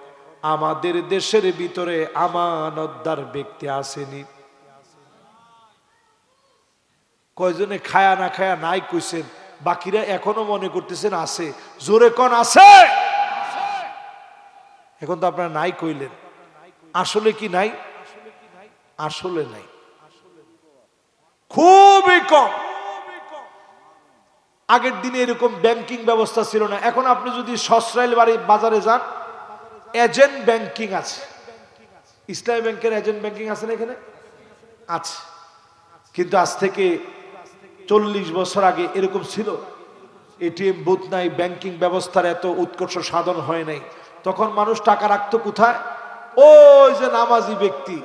আমাদের দেশের ভিতরে আমানতদার ব্যক্তি আসেনি? কয়জনে খায়া না খায়া নাই কইছেন, বাকিরা এখনো মনে করতেছেন আছে। জোরে কোন আছে? এখন তো আপনারা নাই কইলেন, আসলে কি নাই? আসলে নাই, খুবই কম। আগের দিনে এরকম ব্যাংকিং ব্যবস্থা ছিল না। এখন আপনি যদি সসরাইল বাজারে যান, এজেন্ট ব্যাংকিং আছে। ইসলামী ব্যাংকের এজেন্ট ব্যাংকিং আছে না? এখানে আছে। কিন্তু আজ থেকে 40 বছর আগে এরকম ছিল। এটিএম বুথ নাই, ব্যাংকিং ব্যবস্থার এত উৎকর্ষ সাধন হয় নাই। তখন মানুষ টাকা রাখতো কোথায়? ওই যে নামাজি ব্যক্তি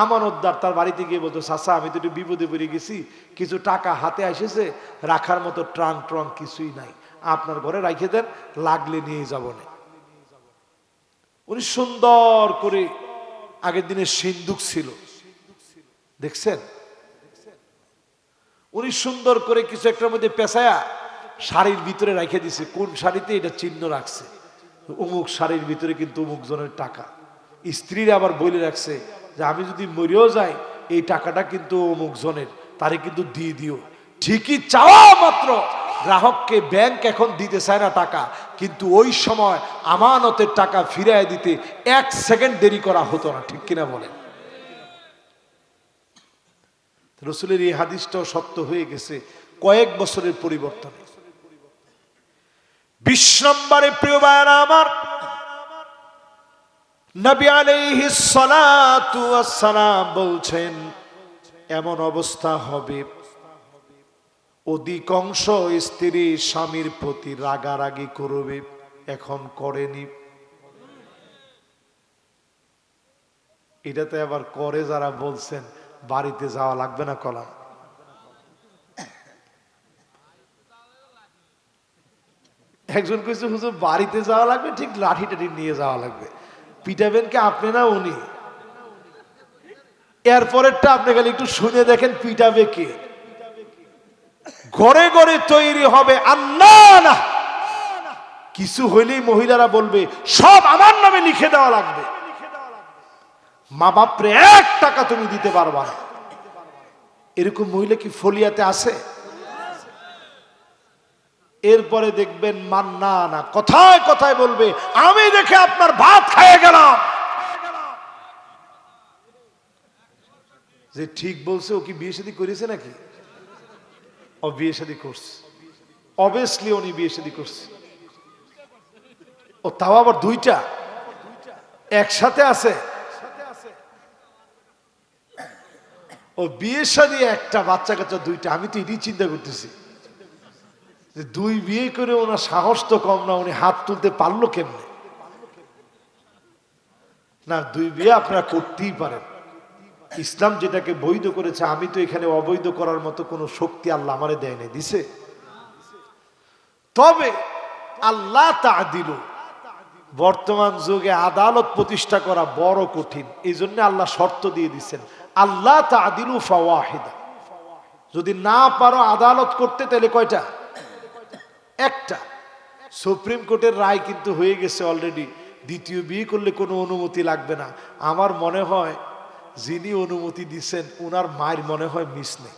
আমানতদার, তার বাড়িতে গিয়ে বলতো, চাচা আমি তো একটু বিপদে পড়ে গেছি, কিছু টাকা হাতে এসেছে, রাখার মতো ট্রাঙ্ক কিছুই নাই, আপনার ঘরে রাখে দেন, লাগলে নিয়ে যাব না। উনি সুন্দর করে, আগের দিনে সিন্দুক ছিল, দেখছেন? উনি সুন্দর করে কিছু একটার মধ্যে পেঁচায়া শাড়ির ভিতরে রেখে দিছে। কোন শাড়িতে? এটা চিহ্ন রাখছে, অমুক শাড়ির ভিতরে কিন্তু অমুক জনের টাকা। স্ত্রীরা আবার বলে রাখছে যে আমি যদি মরেও যাই, এই টাকাটা কিন্তু অমুক জনের, তারে কিন্তু দিয়ে দিও। ঠিকই চাওয়া মাত্র গ্রাহককে ব্যাংক এখন দিতে চায় না টাকা, কিন্তু ওই সময় আমানতের টাকা ফিরিয়ে দিতে 1 সেকেন্ড দেরি করা হতো না। ঠিক কিনা বলেন? রাসূলের এই হাদিসটাও সত্য হয়ে গেছে। কয়েক বছরের পরিবর্তন। 20 নম্বরে প্রিয় ভাইরা আমার, নবী আলাইহিস সালাতু ওয়াস সালাম বলছেন এমন অবস্থা হবে অধিকাংশ স্ত্রী স্বামীর প্রতি রাগারাগি করবে, এখন করেনি। এটাতে আবার করে যারা বলছেন বাড়িতে যাওয়া লাগবে না কলাম। একজন কইছে হুজুর বাড়িতে যাওয়া লাগবে, ঠিক লাঠি টাঠি নিয়ে যাওয়া লাগবে। পিটাবেন কে আপনি না উনি? এরপরেরটা আপনি খালি একটু শুনে দেখেন পিটাবে কে। ঘরে ঘরে তৈরি হবে আল্লাহ না, কিছু হইলেই মহিলারা বলবে সব আমার নামে লিখে দেওয়া লাগবে, মা বাপরে 1 টাকা তুমি দিতে পারবা না। এরকম মহিলা কি ফলিয়াতে আছে? এরপরে দেখবেন মান্না না, কথায় কথায় বলবে আমি দেখে আপনার ভাত খেয়ে গেলাম। যে ঠিক বলছে ও কি বিয়ে শাদী করেছে নাকি? ও বিয়ে শাদী করছে, অবভিয়াসলি উনি বিয়ে শাদী করছে। ও তাও আবার 2টা একসাথে আছে। ও বিয়ে শাদী, একটা বাচ্চা কাচ্চা 2টা। আমি তো এটাই চিন্তা করতেছি যে 2 বিয়ে করে ওনার সাহস তো কম না, উনি হাত তুলতে পারলো কেমনে? না, 2 বিয়ে আপনারা করতেই পারেন, ইসলাম যেটাকে বৈধ করেছে। আমি তো এখানে অবৈধ করার মতো কোনো শক্তি আল্লাহ আমারে দেয় নাই, দিছে। তবে আল্লাহ তাআদিলু, বর্তমান যুগে আদালত প্রতিষ্ঠা করা বড় কঠিন, এই জন্য আল্লাহ শর্ত দিয়ে দিচ্ছেন আল্লাহ তাআদিলু ফাওয়াহিদা। যদি না পারো আদালত করতে তাহলে কয়টা? একটা। সুপ্রিম কোর্টের রায় কিন্তু হয়ে গেছে অলরেডি, দ্বিতীয় বিয়ে করলে কোনো অনুমতি লাগবে না। আমার মনে হয় যিনি অনুমতি দিচ্ছেন ওনার মায়ের মনে হয় মিস নেই।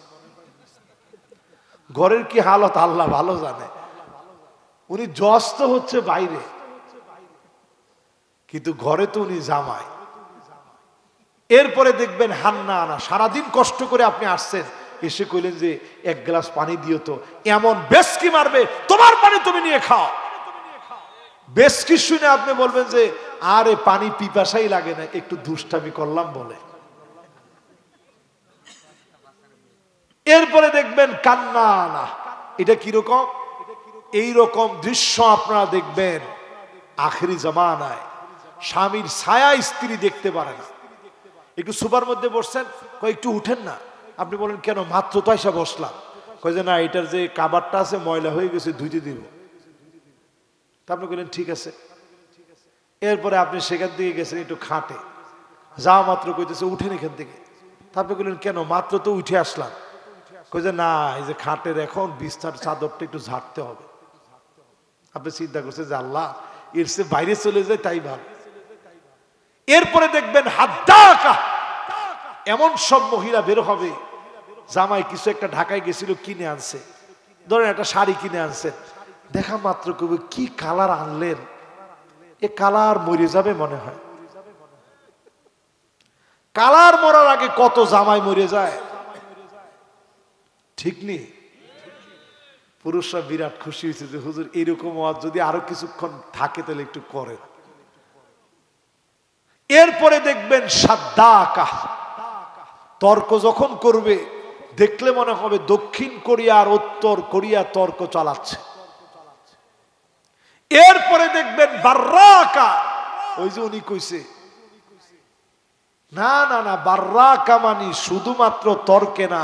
ঘরের কি হালত আল্লাহ ভালো জানে। উনি জজ তো হচ্ছে বাইরে, কিন্তু ঘরে তো উনি জামাই। এরপরে দেখবেন হান্না আনা, সারাদিন কষ্ট করে আপনি আসছেন, এসে কইলেন যে 1 গ্লাস পানি দিও তো, এমন বেশকি মারবে তোমার পানি তুমি নিয়ে খাও। বেশকি শুনে আপনি বলবেন যে আরে পানি পিপাসাই লাগে না, একটু দুষ্টামি করলাম বলে। এরপরে দেখবেন কান্না আনা। এটা কিরকম? এইরকম দৃশ্য আপনারা দেখবেন আখেরি জামানায়। স্বামীর ছায়া স্ত্রী দেখতে পারে না। একটু সুপার মধ্যে বসছেন, কয় একটু উঠেন না। আপনি বলেন কেন? মাত্র তো এসে বসলাম। কয় যে না, এটার যে কাবারটা আছে ময়লা হয়ে গেছে, ধুইতে দিব। তা আপনি বললেন ঠিক আছে। এরপরে আপনি সেখান থেকে গেছেন একটু খাটে, যাওয়া মাত্র কইতেছে উঠেন এখান থেকে। তা আপনি বললেন কেন? মাত্র তো উঠে আসলাম। কই যে না, এই যে খাটের এখন বিছানার চাদরটা একটু ঝাড়তে হবে। আপনি চিন্তা করছেন যে আল্লাহ, এর সে বাইরে চলে যায় তাই ভালো। এরপরে দেখবেন হাদ্দাকা, এমন সব মহিলা বের হবে, জামাই কিছু একটা ঢাকায় গেছিল কিনে আনছে, ধরেন একটা শাড়ি কিনে আনছেন, দেখা মাত্র কবে কি কালার আনলেন, এ কালার মরে যাবে মনে হয়। কালার মরার আগে কত জামাই মরে যায়, ঠিক নেই? পুরুষরা বিরাট খুশি হয়েছে যে হুজুর এরকম ওয়াজ যদি আরো কিছুক্ষণ থাকে তাহলে একটু করেন। এরপরে দেখবেন সাদ্দাকা, তর্ক যখন করবে দেখলে মনে হবে দক্ষিণ কোরিয়া আর উত্তর কোরিয়া তর্ক চালাচ্ছে। এরপরে দেখবেন বার্রাকা, ওই যে উনি কইছে না না না, বার্রাকা মানে শুধুমাত্র তর্কে না,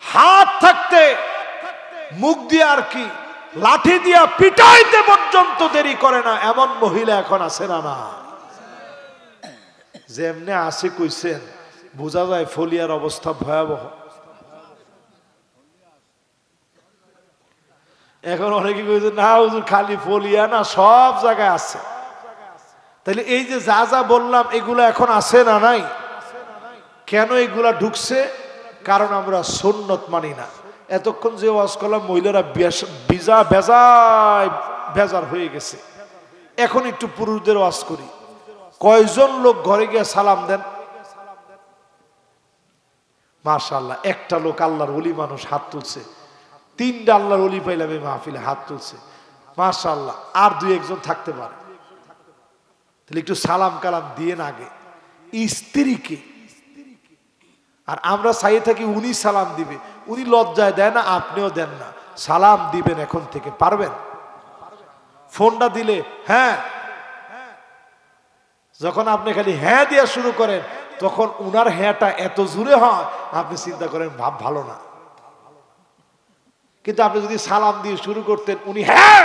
হাত থাকতে মুখ দিয়ে আর কি লাঠি দিয়া পিটাইতে পর্যন্ত দেরি করে না, এমন মহিলা এখন আছে না? না, যেমনে আসে কইছেন বোঝা যায় ফলিয়ার অবস্থা ভয়াবহ। এখন অনেকে কইছে না হুজুর খালি ফলিয়া না, সব জায়গায় আছে। তাহলে এই যে যা যা বললাম এগুলো এখন আছে না নাই? কেন এগুলা ঢুকছে? কারণ আমরা সুন্নত মানি না। এতক্ষণ যে ওয়াজ করলাম মহিলারা বেজার হয়ে গেছে। এখন একটু পুরুষদের ওয়াজ করি। কয়জন লোক ঘরে গিয়ে সালাম দেন? মাশাআল্লাহ, একটা লোক আল্লাহর ওলি মানুষ হাত তুলছে। তিনটা আল্লাহর ওলি পাইলাম এই মাহফিলে, হাত তুলছে, মাশাআল্লাহ। আর দুই একজন থাকতে পারে, তাহলে একটু সালাম কালাম দিয়ে না আগে স্ত্রীকে। আর আমরা চাই থাকি উনি সালাম দিবে, উনি লজ্জায় দেয় না, আপনিও দেন না, সালাম দিবেন এখন থেকে, পারবেন? ফোনটা দিলে হ্যাঁ, যখন আপনি খালি হ্যাঁ দিয়া শুরু করেন তখন উনার হ্যাঁটা এত জোরে হয় আপনি চিন্তা করেন ভাব ভালো না। কিন্তু আপনি যদি সালাম দিয়ে শুরু করতেন, উনি হ্যাঁ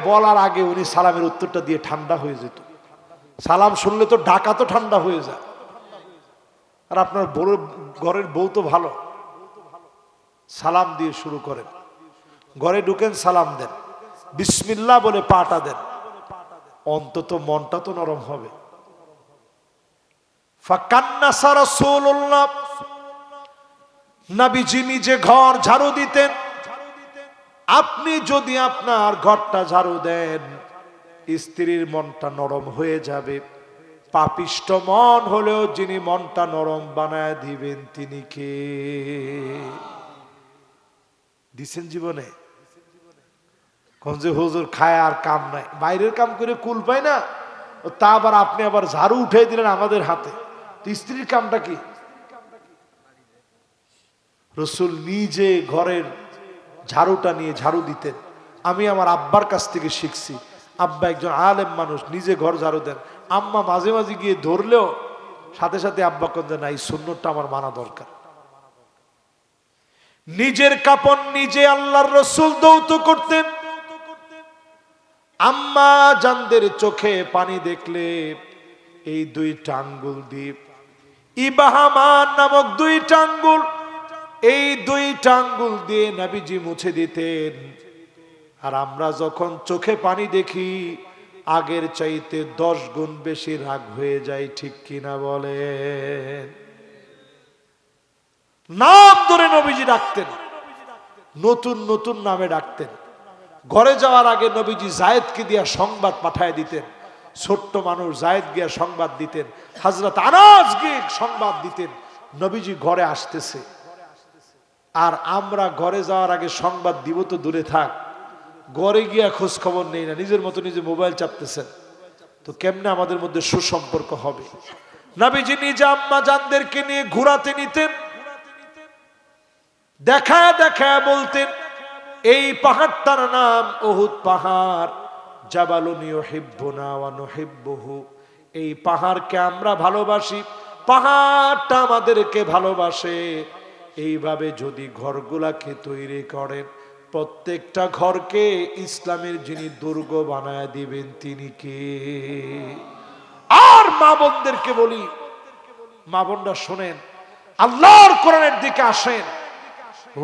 বলার আগে উনি সালামের উত্তরটা দিয়ে ঠান্ডা হয়ে যেত। সালাম শুনলে তো ঢাকা তো ঠান্ডা হয়ে যায়। আর আপনার বড় ঘরের বউ তো ভালো, সালাম দিয়ে শুরু করেন, ঘরে ঢুকেন সালাম দেন, বিসমিল্লাহ বলে পাটা দেন, অন্তত মনটা তো নরম হবে। ফাকান্নাসা রাসূলুল্লাহ, নবীজি নিজে ঘর ঝাড়ু দিতেন। আপনি যদি আপনার ঘরটা ঝাড়ু দেন, স্ত্রীর মনটা নরম হয়ে যাবে। পাপিষ্ট মন হলেও যিনি মনটা নরম বানায় দিবেন তিনি কে? দিছেন জীবনে? কোন যে হুজুর খায় আর কাম নাই, বাইরের কাম করে কুল পায় না, তা আবার আপনি আবার ঝাড়ু উঠে দিলেন আমাদের হাতে, তো স্ত্রীর কামটা কি? রাসূল নিজে ঘরের ঝাড়ুটা নিয়ে ঝাড়ু দিতেন। আমি আমার আব্বার কাছ থেকে শিখছি, আব্বা একজন আলেম মানুষ, নিজে ঘর ঝাড়ু দেন। আম্মা মাঝে মাঝে গিয়ে ধরলেও সাথে সাথে আব্বা কোন না, এই সুন্নতটা আমার মানা দরকার। নিজের কাপড় নিজে আল্লাহর রাসূল ধৌত করতেন। আম্মা জানদের চোখে পানি দেখলে এই দুইটা আঙ্গুল দিয়ে, ইবাহামা নামক দুইটা আঙ্গুল, এই দুইটা আঙ্গুল দিয়ে নবীজি মুছে দিতেন। আর আমরা যখন চোখে পানি দেখি আগের চাইতে 10 গুণ বেশি রাগ হয়ে যায়, ঠিক কিনা বলেন? নাম ধরে নবীজি ডাকতেন, নতুন নতুন নামে ডাকতেন। ঘরে যাওয়ার আগে নবীজি জায়েদকে দিয়া সংবাদ পাঠায় দিতেন। ছোট্ট মানুষ জায়েদ গিয়া সংবাদ দিতেন, হযরত আনাস গিয়ে সংবাদ দিতেন নবীজি ঘরে আসতেছে। আর আমরা ঘরে যাওয়ার আগে সংবাদ দিব তো দূরে থাক, ঘরে গিয়া খোঁজ খবর নেই না, নিজের মতো নিজে মোবাইল চাপতেছেন, তো কেমনে আমাদের মধ্যে সুসম্পর্ক হবে? নবীজি নিজে আম্মা জানদেরকে নিয়ে ঘোরাতে নিতেন, দেখা দেখা বলতেন এই পাহাড়টার নাম উহুদ পাহাড়, জাবালুন ইউহিব্বুনা ওয়া নুহিব্বুহু, এই পাহাড়কে আমরা ভালোবাসি, পাহাড়টা আমাদেরকে ভালোবাসে। এইভাবে যদি ঘরগুলাকে তৈরি করেন, প্রত্যেকটা ঘরকে ইসলামের যিনি দুর্গ বানায় দিবেন তিনি কে? আর মা বোনদেরকে বলি, মা বোনরা শোনেন, আল্লাহর কোরআনের দিকে আসেন।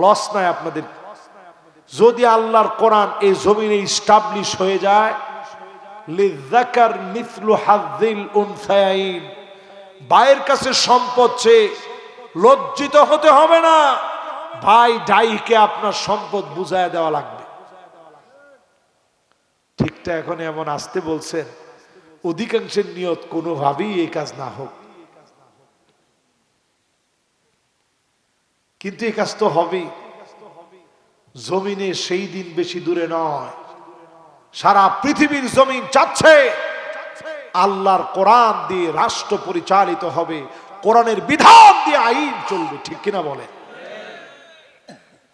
লস নাই আপনাদের যদি আল্লাহর কোরআন এই জমিনে ইস্টাবলিশ হয়ে যায়। লিযাকার মিথলু হাযিল উনসায়াইন, ভাইয়ের কাছে সম্পদ চেয়ে লজ্জিত হতে হবে না, ভাই ডাইকে আপনার সম্পদ বুঝায় দেওয়া লাগবে। ঠিকটা এখন এমন আসতে বলছেন, অধিকাংশের নিয়ত কোনোভাবেই এই কাজ না হোক, কিন্তু এই কাজ তো হবেই। জমিনে সেই দিন বেশি দূরে নয়, সারা পৃথিবীর জমিন চাচ্ছে আল্লাহর কোরআন দিয়ে রাষ্ট্র পরিচালিত হবে, কোরআনের বিধান দিয়ে আইন চলবে, ঠিক কিনা বলে?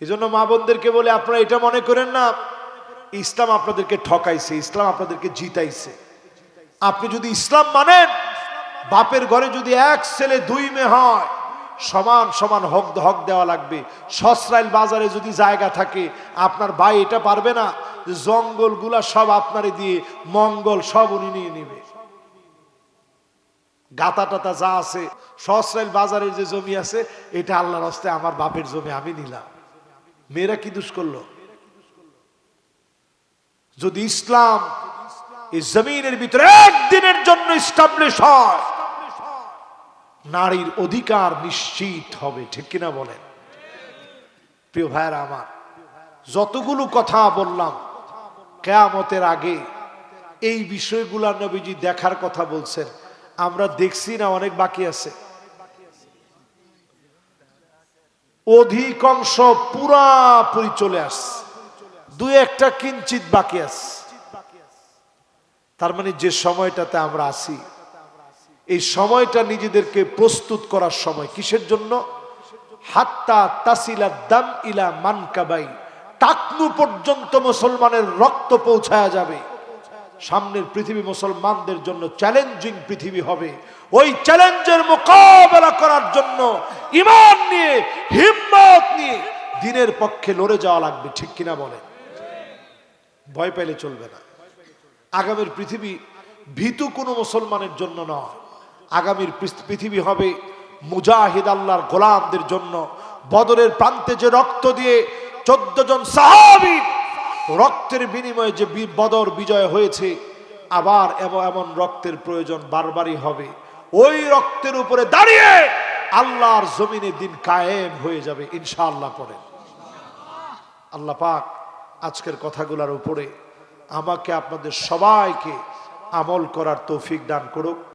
এই জন্য মা বোনদেরকে বলে, আপনারা এটা মনে করেন না ইসলাম আপনাদেরকে ঠকাইছে, ইসলাম আপনাদেরকে জিতাইছে। আপনি যদি ইসলাম মানেন, বাপের ঘরে যদি 1 ছেলে 2 মেয়ে হয়, সমান সমান হক দেওয়া লাগবে। সসরাইল বাজারে যদি জায়গা থাকে, আপনার ভাই এটা পারবে না যে জঙ্গলগুলা সব আপনারে দিয়ে মঙ্গল সব উনি নিয়ে নিবে। গাতা টাতা যা আছে, সসরাইল বাজারের যে জমি আছে, এটা আল্লাহর হস্তে আমার বাপের জমি, আমি নিলাম। মেয়েরা কি দোষ করলো? যদি ইসলাম এই জমিনের ভিতরে একদিনের জন্য এস্টাবলিশ হয়, নারীর অধিকার নিশ্চিত হবে, ঠিক কিনা বলেন? প্রিয় ভাইরা আমার, যতগুলো কথা বললাম কিয়ামতের আগে এই বিষয়গুলা নবীজি দেখার কথা বলছেন, আমরা দেখছি না, অনেক বাকি আছে। অধিকাংশ পুরাপুরি চলে আসছে, দুই একটা কিঞ্চিত বাকি আছে। তার মানে যে সময়টাতে আমরা আছি, এই সময়টা নিজেদেরকে প্রস্তুত করার সময়। কিসের জন্য? হাত্তা তাসিলা দাম ইলা মানকাবাই, টাকনু পর্যন্ত মুসলমানের রক্ত পৌঁছায়া যাবে। সামনের পৃথিবী মুসলমানদের জন্য চ্যালেঞ্জিং পৃথিবী হবে। ওই চ্যালেঞ্জের মোকাবেলা করার জন্য ঈমান নিয়ে, হিম্মত নিয়ে দ্বীনের পক্ষে লড়ে যাওয়া লাগবে। ঠিক কিনা বলেন? ভয় পাইলে চলবে না। আগামীর পৃথিবী ভীতু কোনো মুসলমানের জন্য নয়। আগামীর পৃথিবী হবে মুজাহিদ আল্লাহর গোলামদের জন্য। বদরের প্রান্তে যে রক্ত দিয়ে 14 জন সাহাবী রক্তের বিনিময়ে যে বদর বিজয় হয়েছে, আবার এমন রক্তের প্রয়োজন বারবারই হবে। ওই রক্তের উপরে দাঁড়িয়ে আল্লাহর জমিনে দিন কায়েম হয়ে যাবে ইনশাআল্লাহ। পড়ে আল্লাহ পাক আজকের কথাগুলোর উপরে আমাকে আপনাদের সবাইকে আমল করার তৌফিক দান করুক।